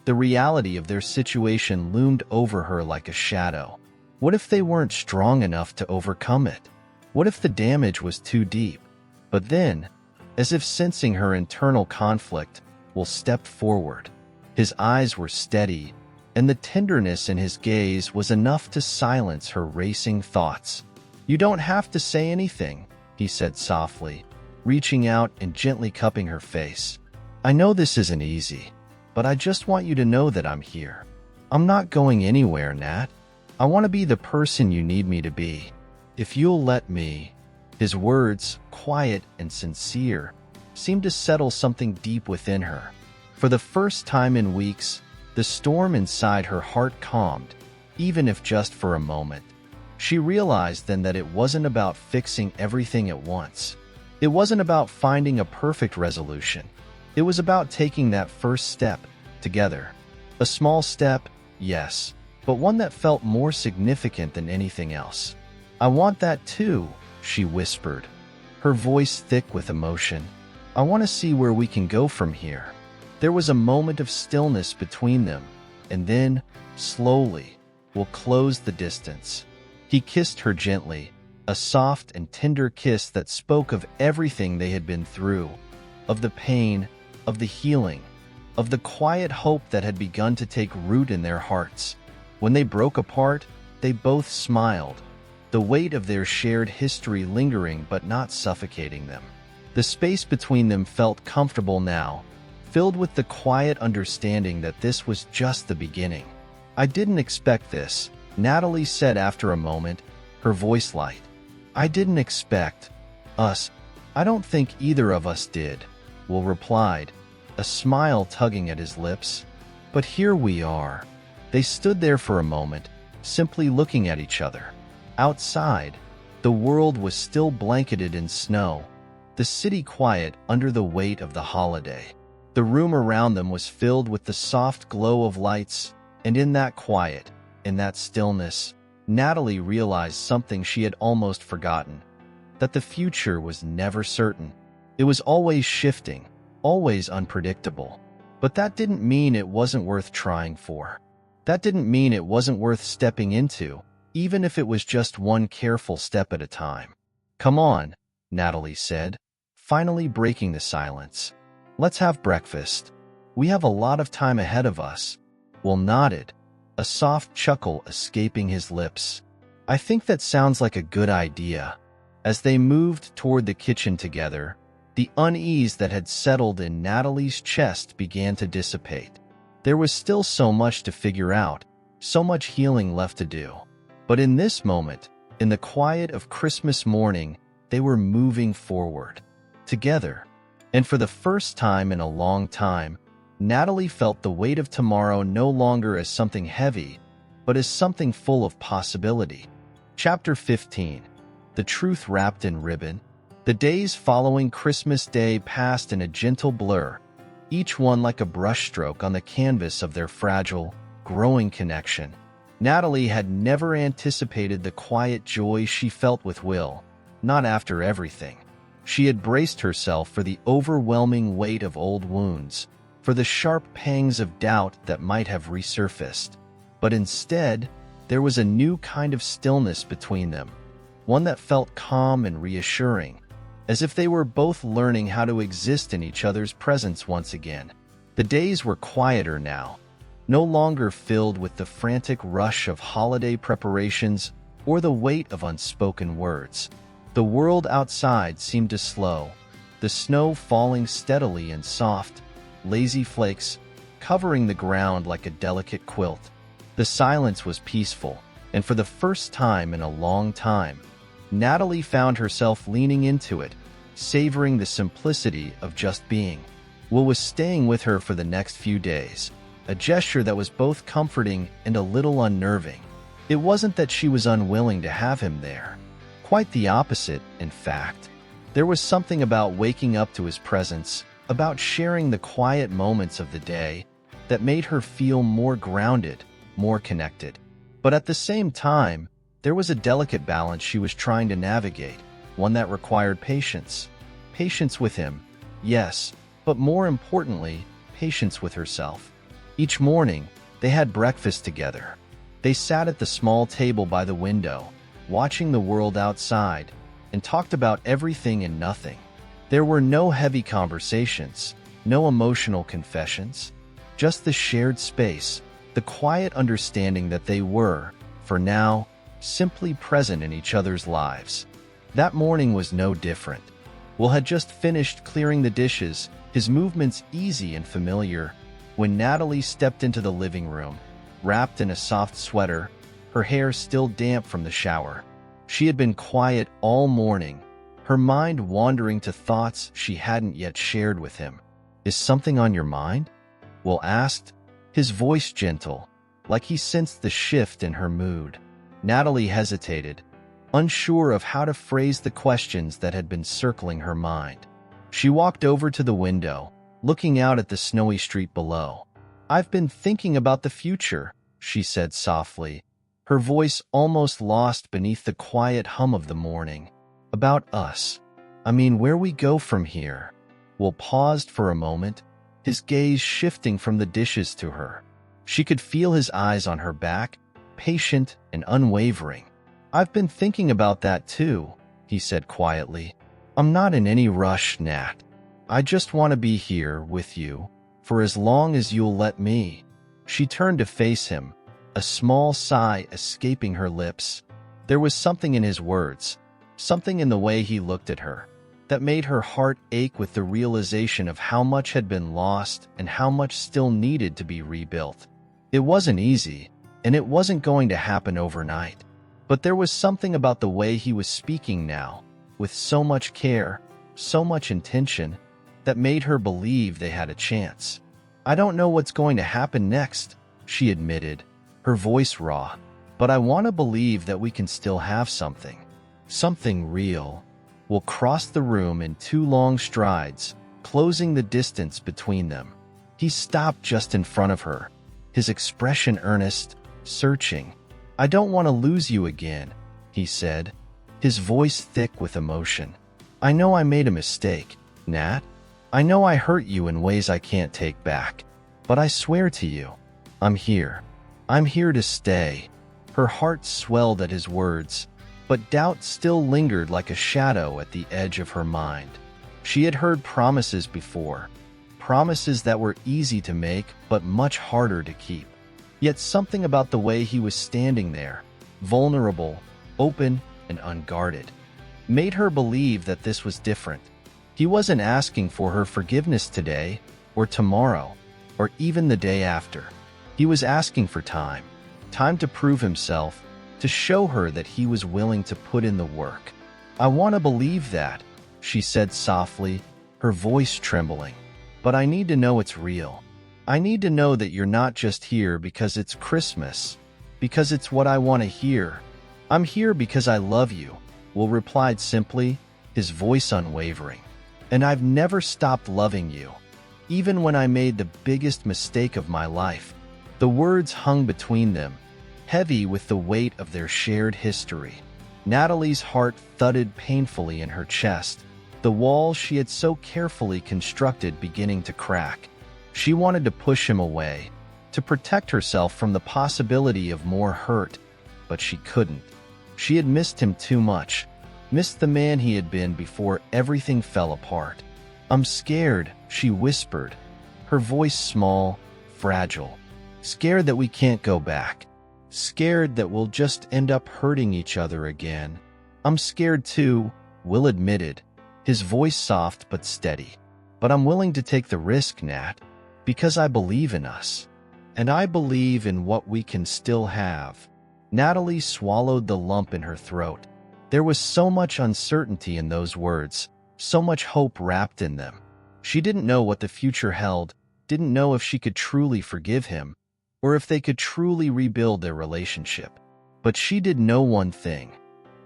Speaker 1: the reality of their situation loomed over her like a shadow. What if they weren't strong enough to overcome it? What if the damage was too deep? But then, as if sensing her internal conflict, Will stepped forward. His eyes were steady, and the tenderness in his gaze was enough to silence her racing thoughts. "You don't have to say anything," he said softly, reaching out and gently cupping her face. "I know this isn't easy, but I just want you to know that I'm here. I'm not going anywhere, Nat. I want to be the person you need me to be. If you'll let me." His words, quiet and sincere, seemed to settle something deep within her. For the first time in weeks, the storm inside her heart calmed, even if just for a moment. She realized then that it wasn't about fixing everything at once. It wasn't about finding a perfect resolution. It was about taking that first step together. A small step, yes, but one that felt more significant than anything else. "I want that too," she whispered, her voice thick with emotion. "I want to see where we can go from here." There was a moment of stillness between them, and then, slowly, Will closed the distance. He kissed her gently, a soft and tender kiss that spoke of everything they had been through, of the pain, of the healing, of the quiet hope that had begun to take root in their hearts. When they broke apart, they both smiled, the weight of their shared history lingering but not suffocating them. The space between them felt comfortable now, filled with the quiet understanding that this was just the beginning. "I didn't expect this," Natalie said after a moment, her voice light. "I didn't expect us. I don't think either of us did," Will replied, a smile tugging at his lips. "But here we are." They stood there for a moment, simply looking at each other. Outside, the world was still blanketed in snow, the city quiet under the weight of the holiday. The room around them was filled with the soft glow of lights, and in that quiet, in that stillness, Natalie realized something she had almost forgotten, that the future was never certain. It was always shifting, always unpredictable. But that didn't mean it wasn't worth trying for. That didn't mean it wasn't worth stepping into, even if it was just one careful step at a time. "Come on," Natalie said, finally breaking the silence. "Let's have breakfast. We have a lot of time ahead of us." Will nodded, a soft chuckle escaping his lips. "I think that sounds like a good idea." As they moved toward the kitchen together, the unease that had settled in Natalie's chest began to dissipate. There was still so much to figure out, so much healing left to do. But in this moment, in the quiet of Christmas morning, they were moving forward, together. And for the first time in a long time, Natalie felt the weight of tomorrow no longer as something heavy, but as something full of possibility. Chapter 15. The Truth Wrapped in Ribbon. The days following Christmas Day passed in a gentle blur, each one like a brushstroke on the canvas of their fragile, growing connection. Natalie had never anticipated the quiet joy she felt with Will, not after everything. She had braced herself for the overwhelming weight of old wounds, for the sharp pangs of doubt that might have resurfaced. But instead, there was a new kind of stillness between them, one that felt calm and reassuring, as if they were both learning how to exist in each other's presence once again. The days were quieter now, no longer filled with the frantic rush of holiday preparations or the weight of unspoken words. The world outside seemed to slow, the snow falling steadily in soft, lazy flakes, covering the ground like a delicate quilt. The silence was peaceful, and for the first time in a long time, Natalie found herself leaning into it, savoring the simplicity of just being. Will was staying with her for the next few days, a gesture that was both comforting and a little unnerving. It wasn't that she was unwilling to have him there. Quite the opposite, in fact. There was something about waking up to his presence, about sharing the quiet moments of the day, that made her feel more grounded, more connected. But at the same time, there was a delicate balance she was trying to navigate, one that required patience. Patience with him, yes, but more importantly, patience with herself. Each morning, they had breakfast together. They sat at the small table by the window, watching the world outside, and talked about everything and nothing. There were no heavy conversations, no emotional confessions, just the shared space, the quiet understanding that they were, for now, simply present in each other's lives. That morning was no different. Will had just finished clearing the dishes, his movements easy and familiar, when Natalie stepped into the living room, wrapped in a soft sweater, her hair still damp from the shower. She had been quiet all morning, her mind wandering to thoughts she hadn't yet shared with him. "Is something on your mind?" Will asked, his voice gentle, like he sensed the shift in her mood. Natalie hesitated, unsure of how to phrase the questions that had been circling her mind. She walked over to the window, looking out at the snowy street below. "I've been thinking about the future," she said softly, her voice almost lost beneath the quiet hum of the morning. "About us. I mean, where we go from here." Will paused for a moment, his gaze shifting from the dishes to her. She could feel his eyes on her back, patient and unwavering. "I've been thinking about that too," he said quietly. "I'm not in any rush, Nat. I just want to be here with you, for as long as you'll let me." She turned to face him, a small sigh escaping her lips. There was something in his words, something in the way he looked at her, that made her heart ache with the realization of how much had been lost and how much still needed to be rebuilt. It wasn't easy, and it wasn't going to happen overnight. But there was something about the way he was speaking now, with so much care, so much intention, that made her believe they had a chance. "I don't know what's going to happen next," she admitted, her voice raw, "but I want to believe that we can still have something. Something real." Will cross the room in 2 long strides, closing the distance between them. He stopped just in front of her, his expression earnest, searching. "I don't want to lose you again," he said, his voice thick with emotion. "I know I made a mistake, Nat. I know I hurt you in ways I can't take back. But I swear to you, I'm here. I'm here to stay." Her heart swelled at his words, but doubt still lingered like a shadow at the edge of her mind. She had heard promises before, promises that were easy to make but much harder to keep. Yet something about the way he was standing there, vulnerable, open, and unguarded, made her believe that this was different. He wasn't asking for her forgiveness today, or tomorrow, or even the day after. He was asking for time, time to prove himself, to show her that he was willing to put in the work. "I want to believe that," she said softly, her voice trembling. "But I need to know it's real. I need to know that you're not just here because it's Christmas, because it's what I want to hear. I'm here because I love you," Will replied simply, his voice unwavering. "And I've never stopped loving you, even when I made the biggest mistake of my life." The words hung between them, heavy with the weight of their shared history. Natalie's heart thudded painfully in her chest, the wall she had so carefully constructed beginning to crack. She wanted to push him away, to protect herself from the possibility of more hurt, but she couldn't. She had missed him too much, missed the man he had been before everything fell apart. "I'm scared," she whispered, her voice small, fragile. "Scared that we can't go back. Scared that we'll just end up hurting each other again." "I'm scared too," Will admitted, his voice soft but steady. "But I'm willing to take the risk, Nat, because I believe in us. And I believe in what we can still have." Natalie swallowed the lump in her throat. There was so much uncertainty in those words, so much hope wrapped in them. She didn't know what the future held, didn't know if she could truly forgive him, or if they could truly rebuild their relationship. But she did know one thing.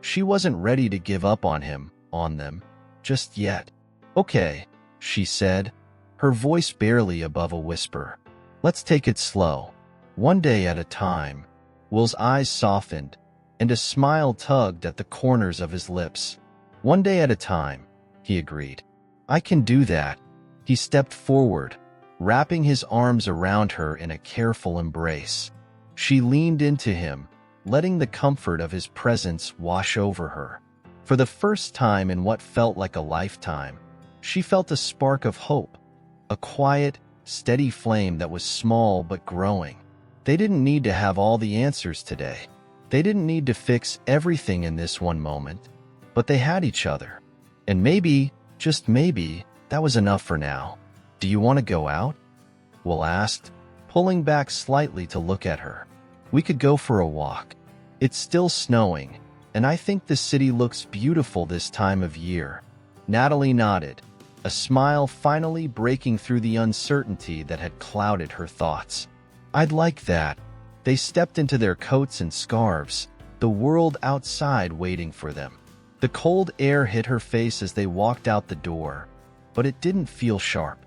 Speaker 1: She wasn't ready to give up on him, on them, just yet. "Okay," she said, her voice barely above a whisper. "Let's take it slow, one day at a time." Will's eyes softened, and a smile tugged at the corners of his lips. "One day at a time," he agreed. "I can do that." He stepped forward, wrapping his arms around her in a careful embrace. She leaned into him, letting the comfort of his presence wash over her. For the first time in what felt like a lifetime, she felt a spark of hope, a quiet, steady flame that was small but growing. They didn't need to have all the answers today. They didn't need to fix everything in this one moment, but they had each other. And maybe, just maybe, that was enough for now. "Do you want to go out?" Will asked, pulling back slightly to look at her. "We could go for a walk. It's still snowing, and I think the city looks beautiful this time of year." Natalie nodded, a smile finally breaking through the uncertainty that had clouded her thoughts. "I'd like that." They stepped into their coats and scarves, the world outside waiting for them. The cold air hit her face as they walked out the door, but it didn't feel sharp.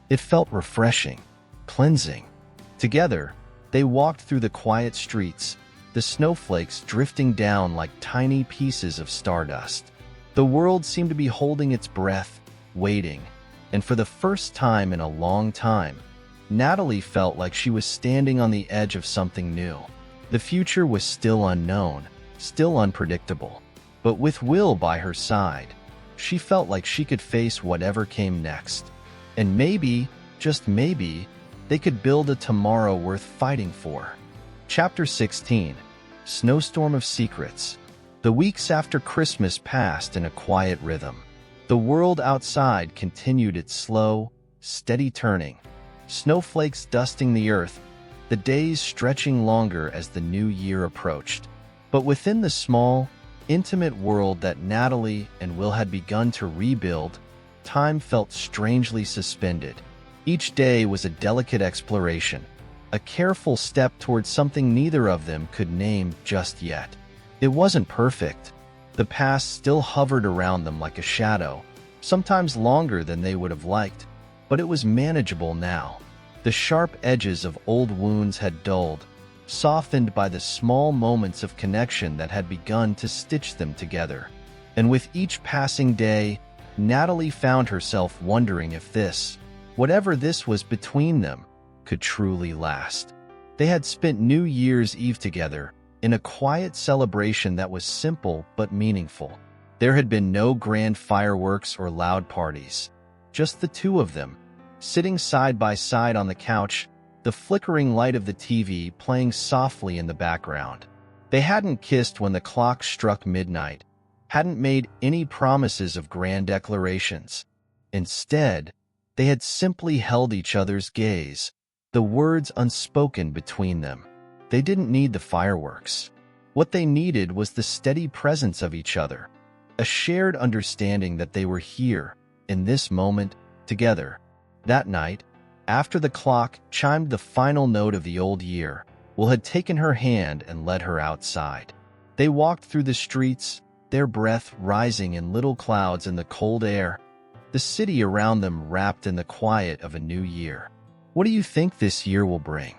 Speaker 1: It felt refreshing, cleansing. Together, they walked through the quiet streets, the snowflakes drifting down like tiny pieces of stardust. The world seemed to be holding its breath, waiting, and for the first time in a long time, Natalie felt like she was standing on the edge of something new. The future was still unknown, still unpredictable, but with Will by her side, she felt like she could face whatever came next. And maybe, just maybe, they could build a tomorrow worth fighting for. Chapter 16. Snowstorm of Secrets. The weeks after Christmas passed in a quiet rhythm. The world outside continued its slow, steady turning, snowflakes dusting the earth, the days stretching longer as the new year approached. But within the small, intimate world that Natalie and Will had begun to rebuild, time felt strangely suspended. Each day was a delicate exploration, a careful step towards something neither of them could name just yet. It wasn't perfect. The past still hovered around them like a shadow, sometimes longer than they would have liked, but it was manageable now. The sharp edges of old wounds had dulled, softened by the small moments of connection that had begun to stitch them together. And with each passing day, Natalie found herself wondering if this, whatever this was between them, could truly last. They had spent New Year's Eve together, in a quiet celebration that was simple but meaningful. There had been no grand fireworks or loud parties, just the two of them, sitting side by side on the couch, the flickering light of the TV playing softly in the background. They hadn't kissed when the clock struck midnight, hadn't made any promises of grand declarations. Instead, they had simply held each other's gaze, the words unspoken between them. They didn't need the fireworks. What they needed was the steady presence of each other, a shared understanding that they were here, in this moment, together. That night, after the clock chimed the final note of the old year, Will had taken her hand and led her outside. They walked through the streets, their breath rising in little clouds in the cold air, the city around them wrapped in the quiet of a new year. "What do you think this year will bring?"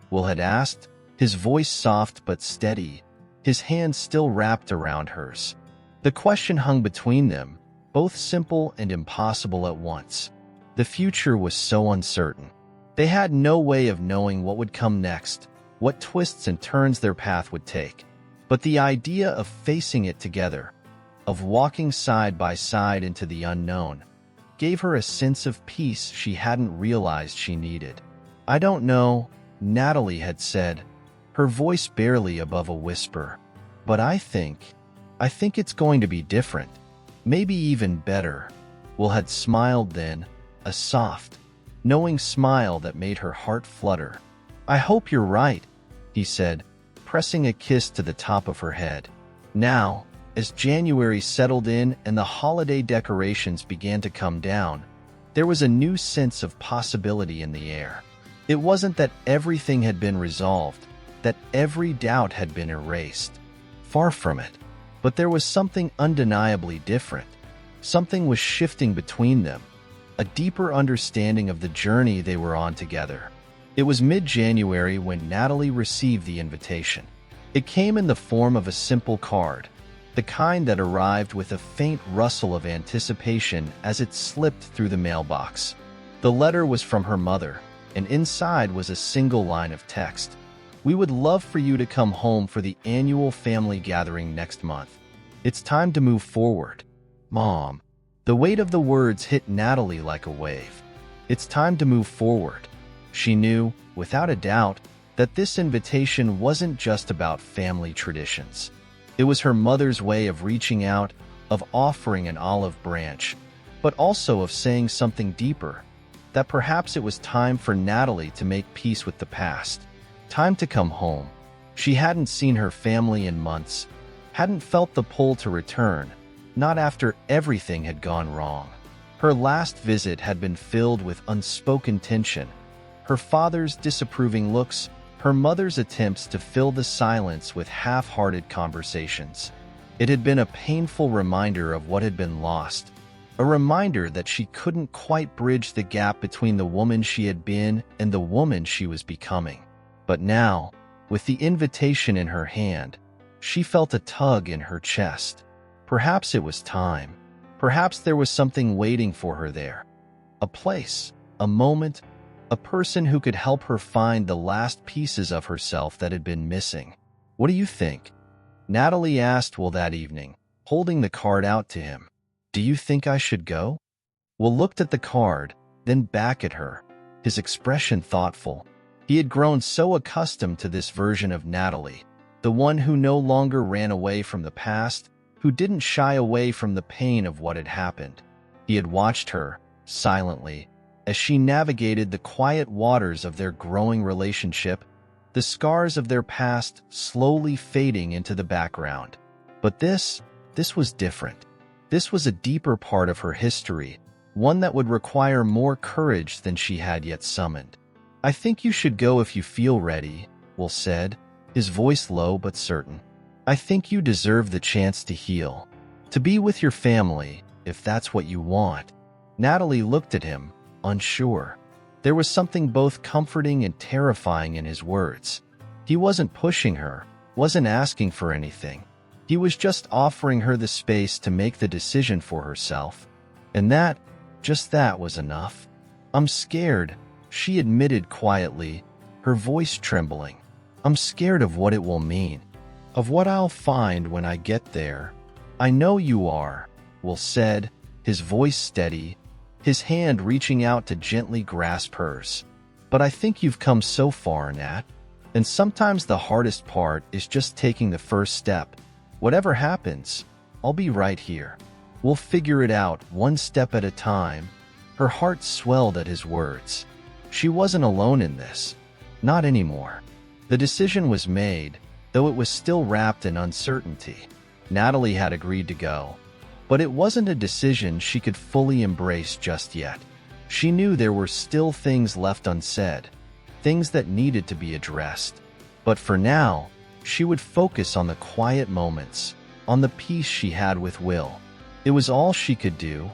Speaker 1: Will had asked, his voice soft but steady, his hand still wrapped around hers. The question hung between them, both simple and impossible at once. The future was so uncertain. They had no way of knowing what would come next, what twists and turns their path would take. But the idea of facing it together, of walking side by side into the unknown, gave her a sense of peace she hadn't realized she needed. "I don't know," Natalie had said, her voice barely above a whisper, "but I think it's going to be different. Maybe even better." Will had smiled then, a soft, knowing smile that made her heart flutter. "I hope you're right," he said, pressing a kiss to the top of her head. Now, as January settled in and the holiday decorations began to come down, there was a new sense of possibility in the air. It wasn't that everything had been resolved, that every doubt had been erased. Far from it. But there was something undeniably different. Something was shifting between them, a deeper understanding of the journey they were on together. It was mid-January when Natalie received the invitation. It came in the form of a simple card, the kind that arrived with a faint rustle of anticipation as it slipped through the mailbox. The letter was from her mother, and inside was a single line of text. "We would love for you to come home for the annual family gathering next month. It's time to move forward. Mom. The weight of the words hit Natalie like a wave. It's time to move forward. She knew, without a doubt, that this invitation wasn't just about family traditions. It was her mother's way of reaching out, of offering an olive branch, but also of saying something deeper, that perhaps it was time for Natalie to make peace with the past. Time to come home. She hadn't seen her family in months, hadn't felt the pull to return, not after everything had gone wrong. Her last visit had been filled with unspoken tension, her father's disapproving looks, her mother's attempts to fill the silence with half-hearted conversations. It had been a painful reminder of what had been lost, a reminder that she couldn't quite bridge the gap between the woman she had been and the woman she was becoming. But now, with the invitation in her hand, she felt a tug in her chest. Perhaps it was time. Perhaps there was something waiting for her there. A place, a moment, a person who could help her find the last pieces of herself that had been missing. "What do you think?" Natalie asked Will that evening, holding the card out to him. "Do you think I should go?" Will looked at the card, then back at her, his expression thoughtful. He had grown so accustomed to this version of Natalie, the one who no longer ran away from the past, who didn't shy away from the pain of what had happened. He had watched her, silently, as she navigated the quiet waters of their growing relationship, the scars of their past slowly fading into the background. But this was different. This was a deeper part of her history, one that would require more courage than she had yet summoned. "I think you should go if you feel ready," Will said, his voice low but certain. "I think you deserve the chance to heal, to be with your family, if that's what you want." Natalie looked at him, unsure. There was something both comforting and terrifying in his words. He wasn't pushing her, wasn't asking for anything. He was just offering her the space to make the decision for herself. And that, just that was enough. "I'm scared," she admitted quietly, her voice trembling. "I'm scared of what it will mean, of what I'll find when I get there." "I know you are," Will said, his voice steady, his hand reaching out to gently grasp hers. "But I think you've come so far, Nat. And sometimes the hardest part is just taking the first step. Whatever happens, I'll be right here. We'll figure it out one step at a time." Her heart swelled at his words. She wasn't alone in this. Not anymore. The decision was made, though it was still wrapped in uncertainty. Natalie had agreed to go, but it wasn't a decision she could fully embrace just yet. She knew there were still things left unsaid, things that needed to be addressed. But for now, she would focus on the quiet moments, on the peace she had with Will. It was all she could do,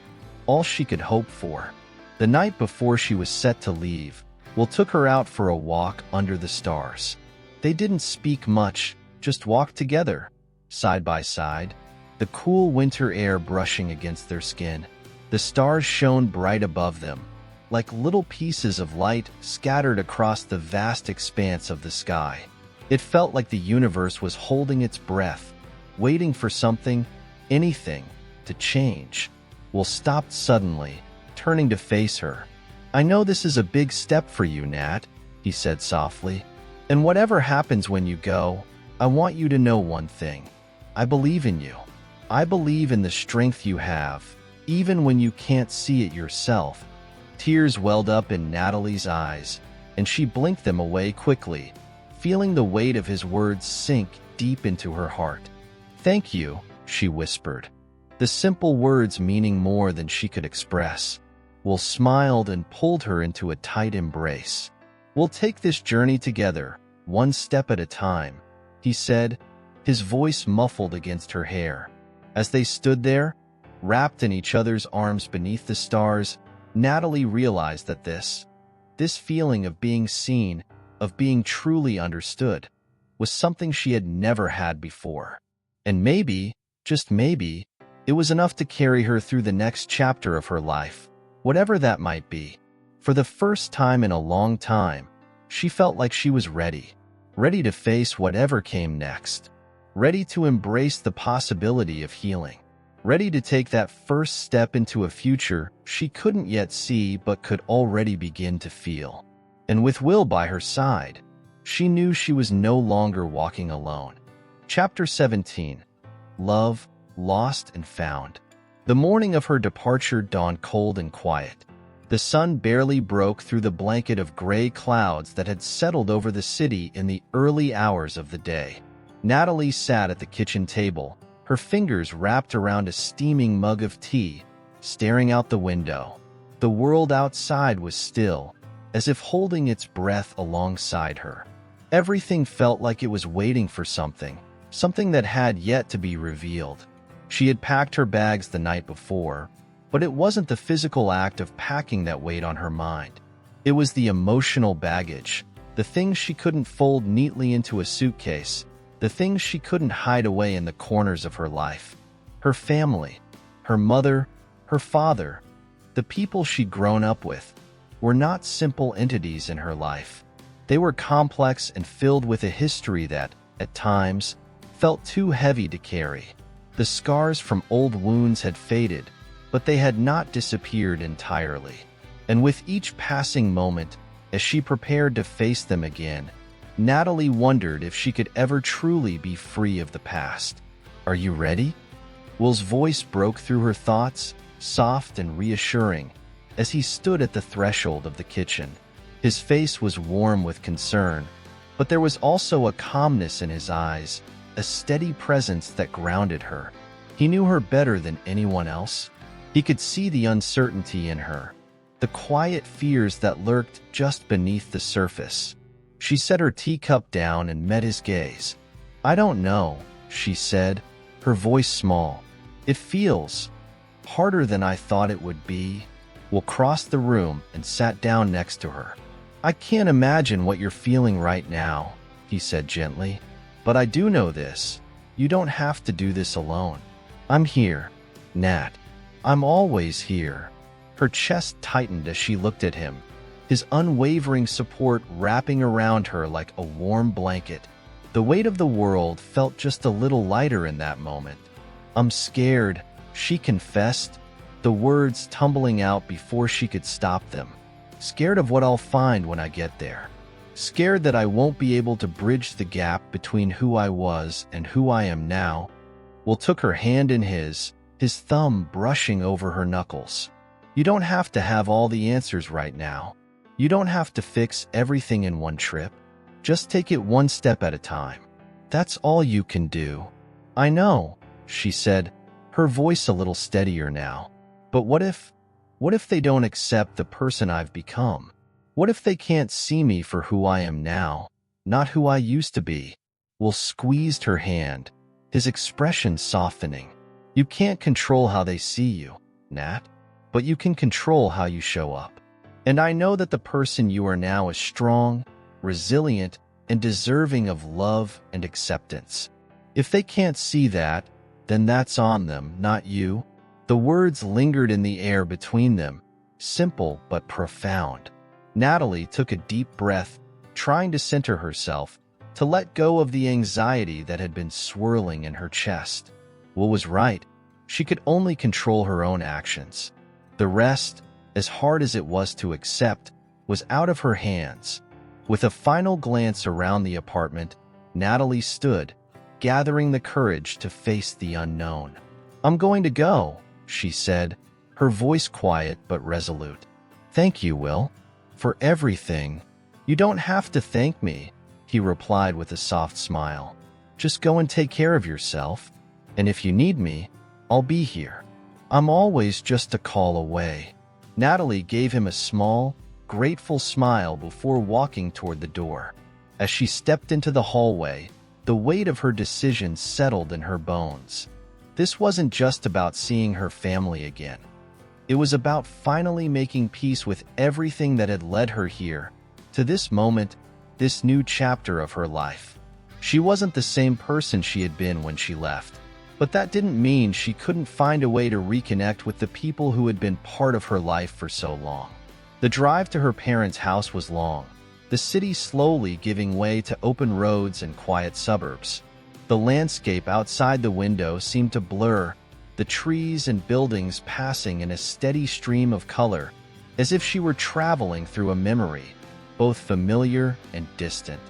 Speaker 1: all she could hope for. The night before she was set to leave, Will took her out for a walk under the stars. They didn't speak much, just walked together, side by side, the cool winter air brushing against their skin. The stars shone bright above them, like little pieces of light scattered across the vast expanse of the sky. It felt like the universe was holding its breath, waiting for something, anything, to change. Will stopped suddenly, turning to face her. "I know this is a big step for you, Nat," he said softly. "And whatever happens when you go, I want you to know one thing. I believe in you. I believe in the strength you have, even when you can't see it yourself." Tears welled up in Natalie's eyes, and she blinked them away quickly, feeling the weight of his words sink deep into her heart. "Thank you," she whispered, the simple words meaning more than she could express. Will smiled and pulled her into a tight embrace. "We'll take this journey together, one step at a time," he said, his voice muffled against her hair. As they stood there, wrapped in each other's arms beneath the stars, Natalie realized that this feeling of being seen, of being truly understood, was something she had never had before. And maybe, just maybe, it was enough to carry her through the next chapter of her life, whatever that might be. For the first time in a long time, she felt like she was ready to face whatever came next. ready to embrace the possibility of healing, ready to take that first step into a future she couldn't yet see but could already begin to feel. And with Will by her side, she knew she was no longer walking alone. Chapter 17. Love, Lost and Found. The morning of her departure dawned cold and quiet. The sun barely broke through the blanket of gray clouds that had settled over the city in the early hours of the day. Natalie sat at the kitchen table, her fingers wrapped around a steaming mug of tea, staring out the window. The world outside was still, as if holding its breath alongside her. Everything felt like it was waiting for something that had yet to be revealed. She had packed her bags the night before, but it wasn't the physical act of packing that weighed on her mind. It was the emotional baggage, the things she couldn't fold neatly into a suitcase, the things she couldn't hide away in the corners of her life. Her family, her mother, her father, the people she'd grown up with, were not simple entities in her life. They were complex and filled with a history that, at times, felt too heavy to carry. The scars from old wounds had faded, but they had not disappeared entirely. And with each passing moment, as she prepared to face them again, Natalie wondered if she could ever truly be free of the past. "Are you ready?" Will's voice broke through her thoughts, soft and reassuring, as he stood at the threshold of the kitchen. His face was warm with concern, but there was also a calmness in his eyes, a steady presence that grounded her. He knew her better than anyone else. He could see the uncertainty in her, the quiet fears that lurked just beneath the surface. She set her teacup down and met his gaze. "I don't know," she said, her voice small. "It feels harder than I thought it would be." Will crossed the room and sat down next to her. "I can't imagine what you're feeling right now," he said gently. "But I do know this. You don't have to do this alone. I'm here, Nat. I'm always here." Her chest tightened as she looked at him, his unwavering support wrapping around her like a warm blanket. The weight of the world felt just a little lighter in that moment. "I'm scared," she confessed, the words tumbling out before she could stop them. "Scared of what I'll find when I get there. Scared that I won't be able to bridge the gap between who I was and who I am now." Will took her hand in his thumb brushing over her knuckles. "You don't have to have all the answers right now. You don't have to fix everything in one trip. Just take it one step at a time. That's all you can do." "I know," she said, her voice a little steadier now. "But what if they don't accept the person I've become? What if they can't see me for who I am now, not who I used to be?" Will squeezed her hand, his expression softening. "You can't control how they see you, Nat, but you can control how you show up. And I know that the person you are now is strong, resilient, and deserving of love and acceptance. If they can't see that, then that's on them, not you." The words lingered in the air between them, simple but profound. Natalie took a deep breath, trying to center herself, to let go of the anxiety that had been swirling in her chest. Will was right. She could only control her own actions. The rest, as hard as it was to accept, was out of her hands. With a final glance around the apartment, Natalie stood, gathering the courage to face the unknown. "I'm going to go," she said, her voice quiet but resolute. "Thank you, Will, for everything." "You don't have to thank me," he replied with a soft smile. "Just go and take care of yourself, and if you need me, I'll be here. I'm always just a call away." Natalie gave him a small, grateful smile before walking toward the door. As she stepped into the hallway, the weight of her decision settled in her bones. This wasn't just about seeing her family again. It was about finally making peace with everything that had led her here, to this moment, this new chapter of her life. She wasn't the same person she had been when she left, but that didn't mean she couldn't find a way to reconnect with the people who had been part of her life for so long. The drive to her parents' house was long, the city slowly giving way to open roads and quiet suburbs. The landscape outside the window seemed to blur, the trees and buildings passing in a steady stream of color, as if she were traveling through a memory, both familiar and distant.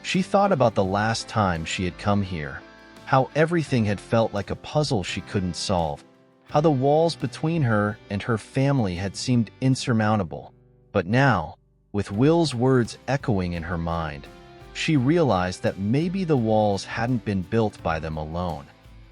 Speaker 1: She thought about the last time she had come here, how everything had felt like a puzzle she couldn't solve, how the walls between her and her family had seemed insurmountable. But now, with Will's words echoing in her mind, she realized that maybe the walls hadn't been built by them alone.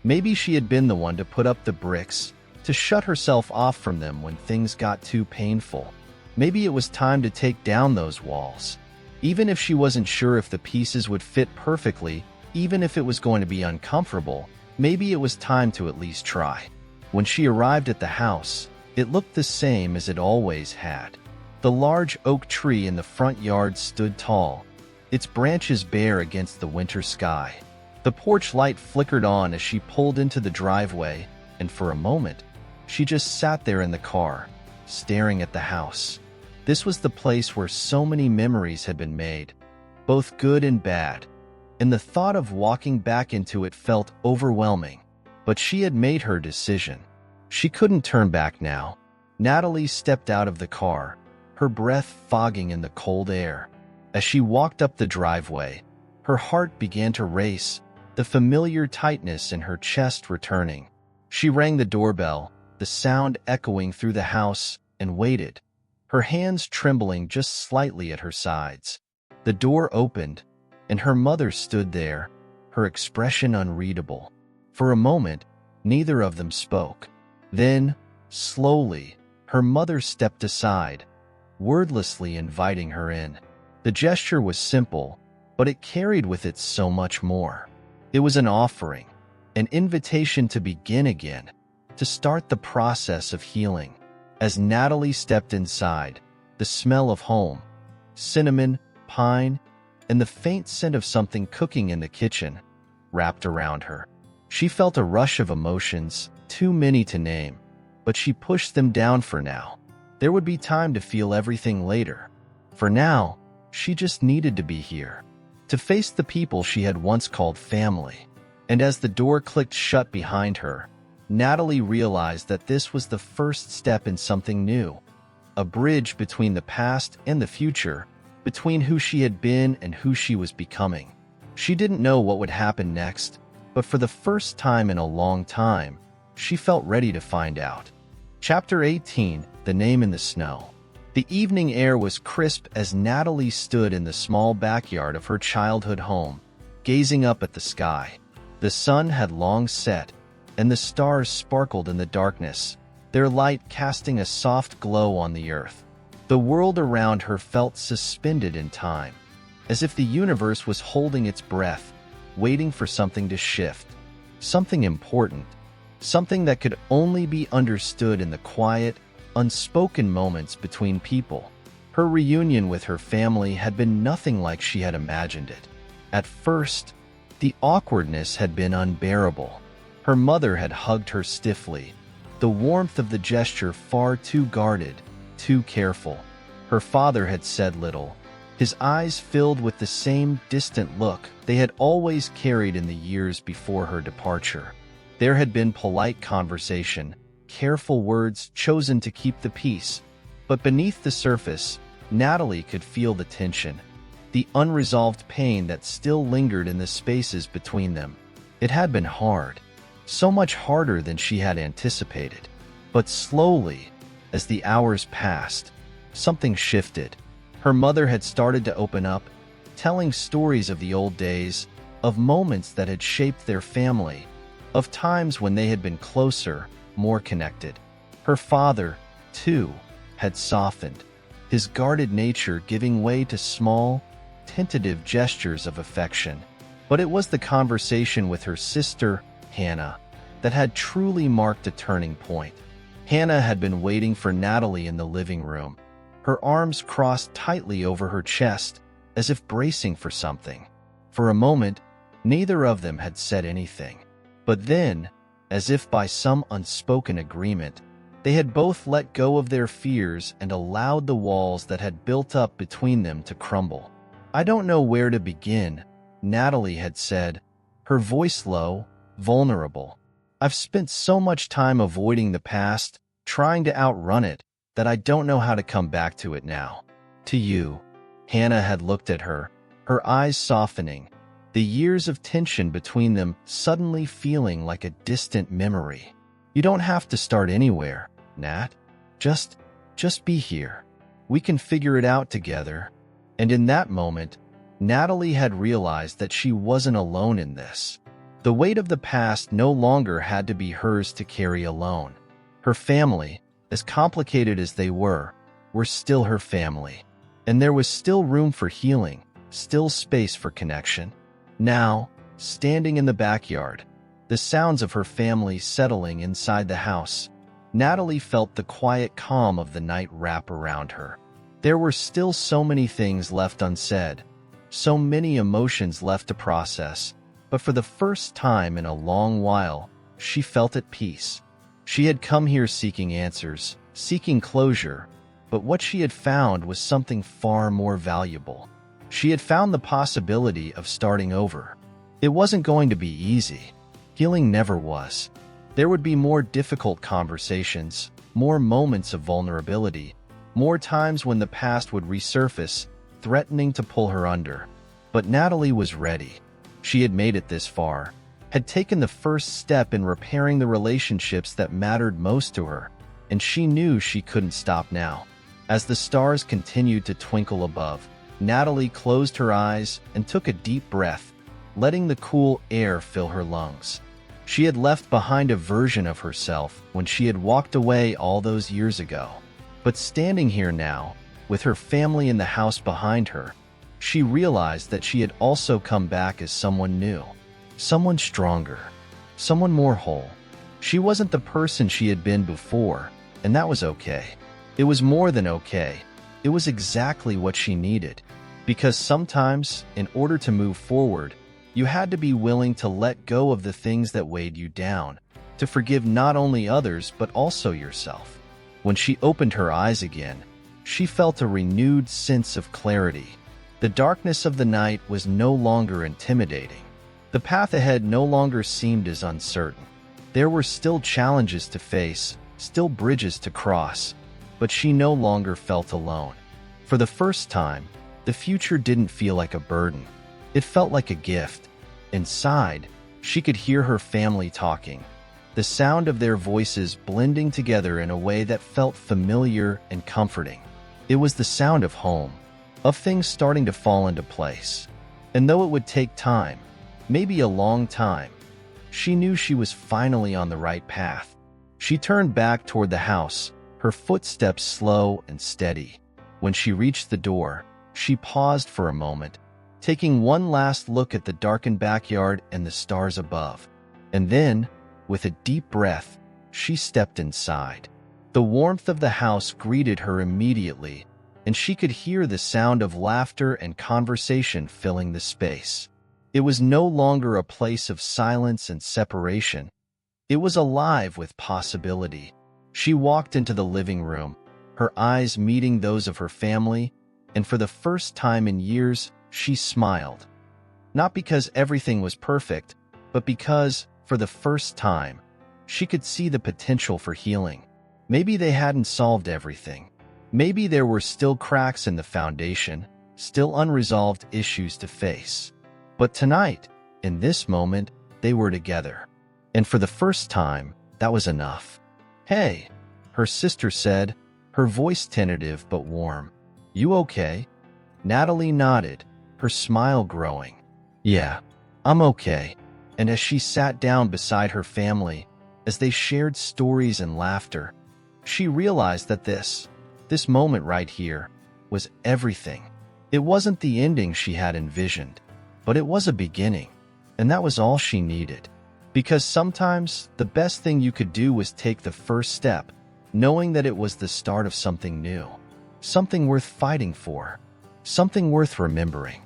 Speaker 1: Maybe she had been the one to put up the bricks, to shut herself off from them when things got too painful. Maybe it was time to take down those walls. Even if she wasn't sure if the pieces would fit perfectly, even if it was going to be uncomfortable, maybe it was time to at least try. When she arrived at the house, it looked the same as it always had. The large oak tree in the front yard stood tall, its branches bare against the winter sky. The porch light flickered on as she pulled into the driveway, and for a moment, she just sat there in the car, staring at the house. This was the place where so many memories had been made, both good and bad, and the thought of walking back into it felt overwhelming. But she had made her decision. She couldn't turn back now. Natalie stepped out of the car, her breath fogging in the cold air. As she walked up the driveway, her heart began to race, the familiar tightness in her chest returning. She rang the doorbell, the sound echoing through the house, and waited, her hands trembling just slightly at her sides. The door opened, and her mother stood there, her expression unreadable. For a moment, neither of them spoke. Then, slowly, her mother stepped aside, wordlessly inviting her in. The gesture was simple, but it carried with it so much more. It was an offering, an invitation to begin again, to start the process of healing. As Natalie stepped inside, the smell of home, cinnamon, pine, and the faint scent of something cooking in the kitchen wrapped around her. She felt a rush of emotions, too many to name, but she pushed them down for now. There would be time to feel everything later. For now, she just needed to be here, to face the people she had once called family. And as the door clicked shut behind her, Natalie realized that this was the first step in something new, a bridge between the past and the future, between who she had been and who she was becoming. She didn't know what would happen next, but for the first time in a long time, she felt ready to find out. Chapter 18, The Name in the Snow. The evening air was crisp as Natalie stood in the small backyard of her childhood home, gazing up at the sky. The sun had long set, and the stars sparkled in the darkness, their light casting a soft glow on the earth. The world around her felt suspended in time, as if the universe was holding its breath, waiting for something to shift, something important, something that could only be understood in the quiet, unspoken moments between people. Her reunion with her family had been nothing like she had imagined it. At first, the awkwardness had been unbearable. Her mother had hugged her stiffly, the warmth of the gesture far too guarded, too careful. Her father had said little, his eyes filled with the same distant look they had always carried in the years before her departure. There had been polite conversation, careful words chosen to keep the peace, but beneath the surface, Natalie could feel the tension, the unresolved pain that still lingered in the spaces between them. It had been hard, so much harder than she had anticipated. But slowly, as the hours passed, something shifted. Her mother had started to open up, telling stories of the old days, of moments that had shaped their family, of times when they had been closer, more connected. Her father, too, had softened, his guarded nature giving way to small, tentative gestures of affection. But it was the conversation with her sister, Hannah, that had truly marked a turning point. Hannah had been waiting for Natalie in the living room, her arms crossed tightly over her chest, as if bracing for something. For a moment, neither of them had said anything. But then, as if by some unspoken agreement, they had both let go of their fears and allowed the walls that had built up between them to crumble. "I don't know where to begin," Natalie had said, her voice low, vulnerable. "I've spent so much time avoiding the past, trying to outrun it, that I don't know how to come back to it now." "To you." Hannah had looked at her, her eyes softening, the years of tension between them suddenly feeling like a distant memory. "You don't have to start anywhere, Nat. Just be here. We can figure it out together." And in that moment, Natalie had realized that she wasn't alone in this. The weight of the past no longer had to be hers to carry alone. Her family, as complicated as they were still her family. And there was still room for healing, still space for connection. Now, standing in the backyard, the sounds of her family settling inside the house, Natalie felt the quiet calm of the night wrap around her. There were still so many things left unsaid, so many emotions left to process, but for the first time in a long while, she felt at peace. She had come here seeking answers, seeking closure, but what she had found was something far more valuable. She had found the possibility of starting over. It wasn't going to be easy. Healing never was. There would be more difficult conversations, more moments of vulnerability, more times when the past would resurface, threatening to pull her under. But Natalie was ready. She had made it this far, had taken the first step in repairing the relationships that mattered most to her, and she knew she couldn't stop now. As the stars continued to twinkle above, Natalie closed her eyes and took a deep breath, letting the cool air fill her lungs. She had left behind a version of herself when she had walked away all those years ago. But standing here now, with her family in the house behind her, she realized that she had also come back as someone new, someone stronger, someone more whole. She wasn't the person she had been before, and that was okay. It was more than okay. It was exactly what she needed. Because sometimes, in order to move forward, you had to be willing to let go of the things that weighed you down, to forgive not only others but also yourself. When she opened her eyes again, she felt a renewed sense of clarity. The darkness of the night was no longer intimidating. The path ahead no longer seemed as uncertain. There were still challenges to face, still bridges to cross, but she no longer felt alone. For the first time, the future didn't feel like a burden. It felt like a gift. Inside, she could hear her family talking, the sound of their voices blending together in a way that felt familiar and comforting. It was the sound of home, of things starting to fall into place. And though it would take time, maybe a long time, she knew she was finally on the right path. She turned back toward the house, her footsteps slow and steady. When she reached the door, she paused for a moment, taking one last look at the darkened backyard and the stars above. And then, with a deep breath, she stepped inside. The warmth of the house greeted her immediately, and she could hear the sound of laughter and conversation filling the space. It was no longer a place of silence and separation. It was alive with possibility. She walked into the living room, her eyes meeting those of her family, and for the first time in years, she smiled. Not because everything was perfect, but because, for the first time, she could see the potential for healing. Maybe they hadn't solved everything. Maybe there were still cracks in the foundation, still unresolved issues to face. But tonight, in this moment, they were together. And for the first time, that was enough. "Hey," her sister said, her voice tentative but warm. "You okay?" Natalie nodded, her smile growing. "Yeah, I'm okay." And as she sat down beside her family, as they shared stories and laughter, she realized that this moment right here, was everything. It wasn't the ending she had envisioned, but it was a beginning, and that was all she needed. Because sometimes, the best thing you could do was take the first step, knowing that it was the start of something new, something worth fighting for, something worth remembering.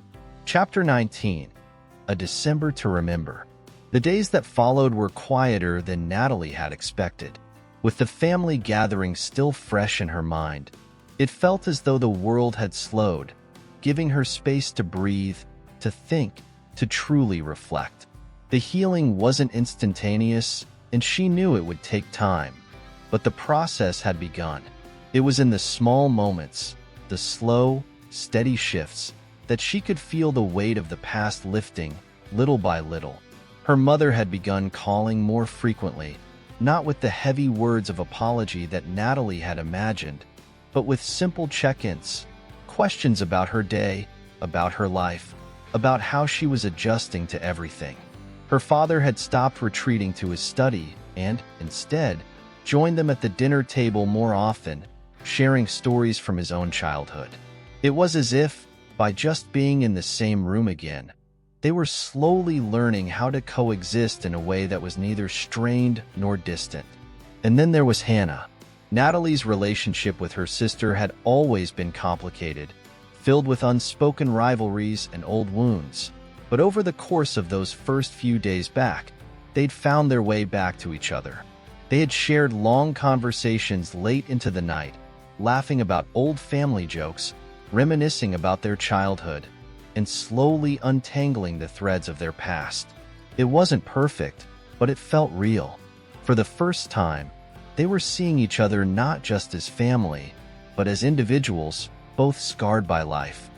Speaker 1: Chapter 19. A December to Remember. The days that followed were quieter than Natalie had expected. With the family gathering still fresh in her mind, it felt as though the world had slowed, giving her space to breathe, to think, to truly reflect. The healing wasn't instantaneous, and she knew it would take time. But the process had begun. It was in the small moments, the slow, steady shifts, that she could feel the weight of the past lifting, little by little. Her mother had begun calling more frequently, not with the heavy words of apology that Natalie had imagined, but with simple check-ins, questions about her day, about her life, about how she was adjusting to everything. Her father had stopped retreating to his study and, instead, joined them at the dinner table more often, sharing stories from his own childhood. It was as if, by just being in the same room again, they were slowly learning how to coexist in a way that was neither strained nor distant. And then there was Hannah. Natalie's relationship with her sister had always been complicated, filled with unspoken rivalries and old wounds. But over the course of those first few days back, they'd found their way back to each other. They had shared long conversations late into the night, laughing about old family jokes, reminiscing about their childhood, and slowly untangling the threads of their past. It wasn't perfect, but it felt real. For the first time, they were seeing each other not just as family, but as individuals, both scarred by life,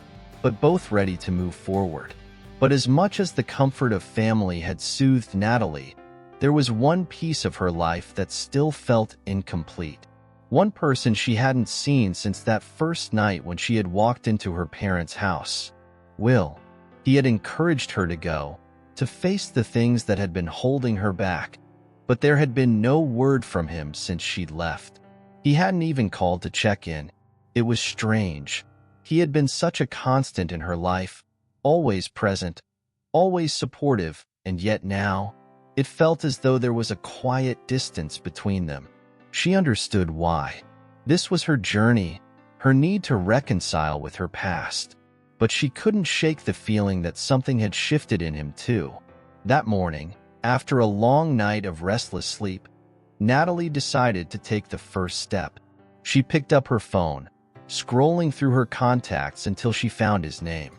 Speaker 1: but both ready to move forward. But as much as the comfort of family had soothed Natalie, there was one piece of her life that still felt incomplete. One person she hadn't seen since that first night when she had walked into her parents' house. Will. He had encouraged her to go, to face the things that had been holding her back, but there had been no word from him since she'd left. He hadn't even called to check in. It was strange. He had been such a constant in her life, always present, always supportive, and yet now, it felt as though there was a quiet distance between them. She understood why. This was her journey, her need to reconcile with her past. But she couldn't shake the feeling that something had shifted in him too. That morning, after a long night of restless sleep, Natalie decided to take the first step. She picked up her phone, scrolling through her contacts until she found his name.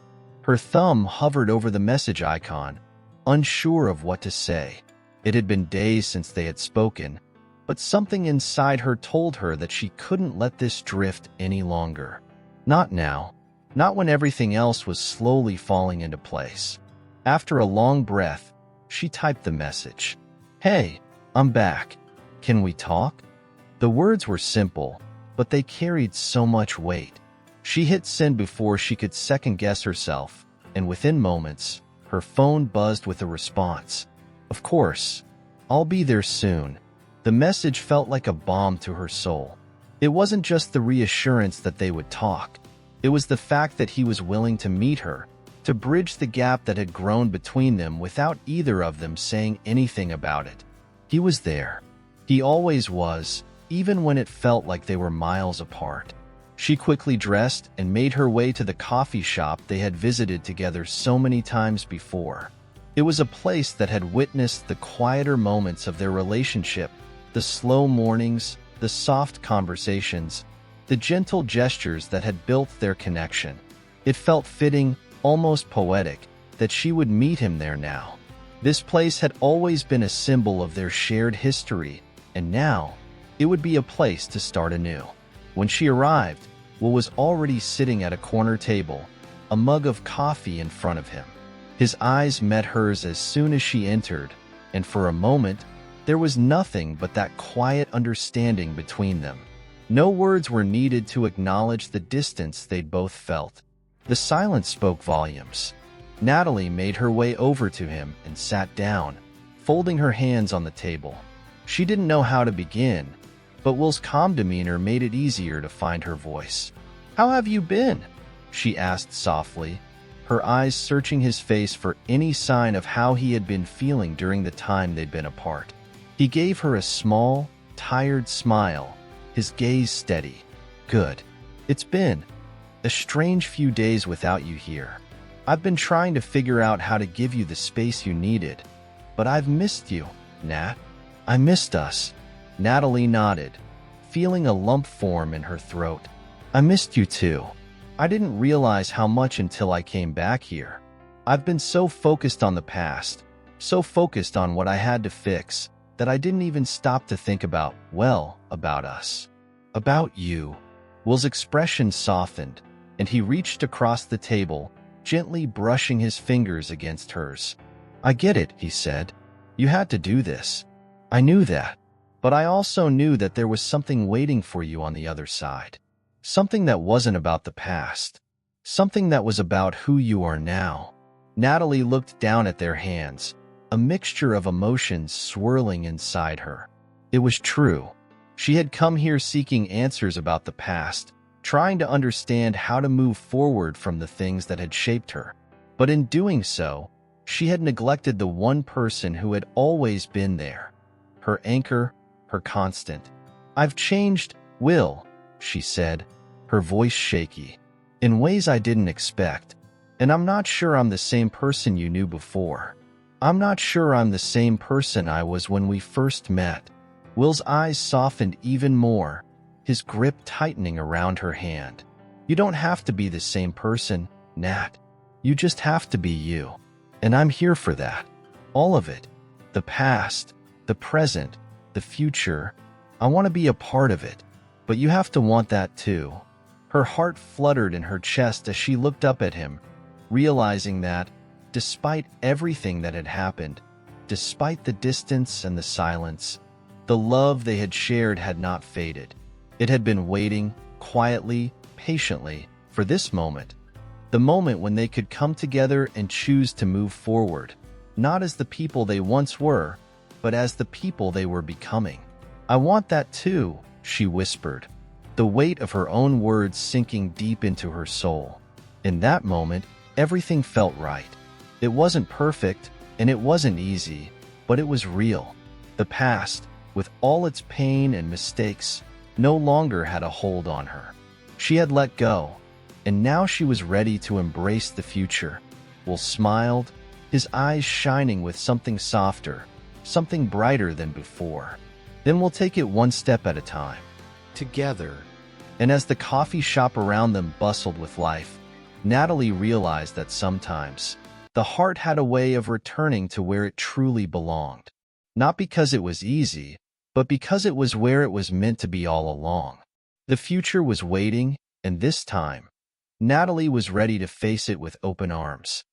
Speaker 1: Her thumb hovered over the message icon, unsure of what to say. It had been days since they had spoken, but something inside her told her that she couldn't let this drift any longer. Not now. Not when everything else was slowly falling into place. After a long breath, she typed the message. "Hey, I'm back. Can we talk?" The words were simple, but they carried so much weight. She hit send before she could second-guess herself, and within moments, her phone buzzed with a response. "Of course. I'll be there soon." The message felt like a balm to her soul. It wasn't just the reassurance that they would talk. It was the fact that he was willing to meet her, to bridge the gap that had grown between them without either of them saying anything about it. He was there. He always was, even when it felt like they were miles apart. She quickly dressed and made her way to the coffee shop they had visited together so many times before. It was a place that had witnessed the quieter moments of their relationship, the slow mornings, the soft conversations, the gentle gestures that had built their connection. It felt fitting, almost poetic, that she would meet him there now. This place had always been a symbol of their shared history, and now it would be a place to start anew. When she arrived, Will was already sitting at a corner table, a mug of coffee in front of him. His eyes met hers as soon as she entered, and for a moment, there was nothing but that quiet understanding between them. No words were needed to acknowledge the distance they'd both felt. The silence spoke volumes. Natalie made her way over to him and sat down, folding her hands on the table. She didn't know how to begin, but Will's calm demeanor made it easier to find her voice. "How have you been?" she asked softly, her eyes searching his face for any sign of how he had been feeling during the time they'd been apart. He gave her a small, tired smile, his gaze steady. "Good. It's been a strange few days without you here. I've been trying to figure out how to give you the space you needed, but I've missed you, Nat. I missed us." Natalie nodded, feeling a lump form in her throat. "I missed you too. I didn't realize how much until I came back here. I've been so focused on the past, so focused on what I had to fix that I didn't even stop to think about us. About you. Will's expression softened, and he reached across the table, gently brushing his fingers against hers. I get it, he said. You had to do this. I knew that. But I also knew that there was something waiting for you on the other side. Something that wasn't about the past. Something that was about who you are now. Natalie looked down at their hands, a mixture of emotions swirling inside her. It was true. She had come here seeking answers about the past, trying to understand how to move forward from the things that had shaped her. But in doing so, she had neglected the one person who had always been there. Her anchor, her constant. I've changed, Will, she said, her voice shaky, in ways I didn't expect. And I'm not sure I'm the same person you knew before. I'm not sure I'm the same person I was when we first met. Will's eyes softened even more, his grip tightening around her hand. You don't have to be the same person, Nat. You just have to be you. And I'm here for that. All of it. The past, the present, the future. I want to be a part of it. But you have to want that too. Her heart fluttered in her chest as she looked up at him, realizing that, despite everything that had happened, despite the distance and the silence, the love they had shared had not faded. It had been waiting, quietly, patiently, for this moment. The moment when they could come together and choose to move forward, not as the people they once were, but as the people they were becoming. I want that too, she whispered, the weight of her own words sinking deep into her soul. In that moment, everything felt right. It wasn't perfect, and it wasn't easy, but it was real. The past, with all its pain and mistakes, no longer had a hold on her. She had let go, and now she was ready to embrace the future. Will smiled, his eyes shining with something softer, something brighter than before. Then we'll take it one step at a time. Together. And as the coffee shop around them bustled with life, Natalie realized that sometimes the heart had a way of returning to where it truly belonged. Not because it was easy, but because it was where it was meant to be all along. The future was waiting, and this time, Natalie was ready to face it with open arms.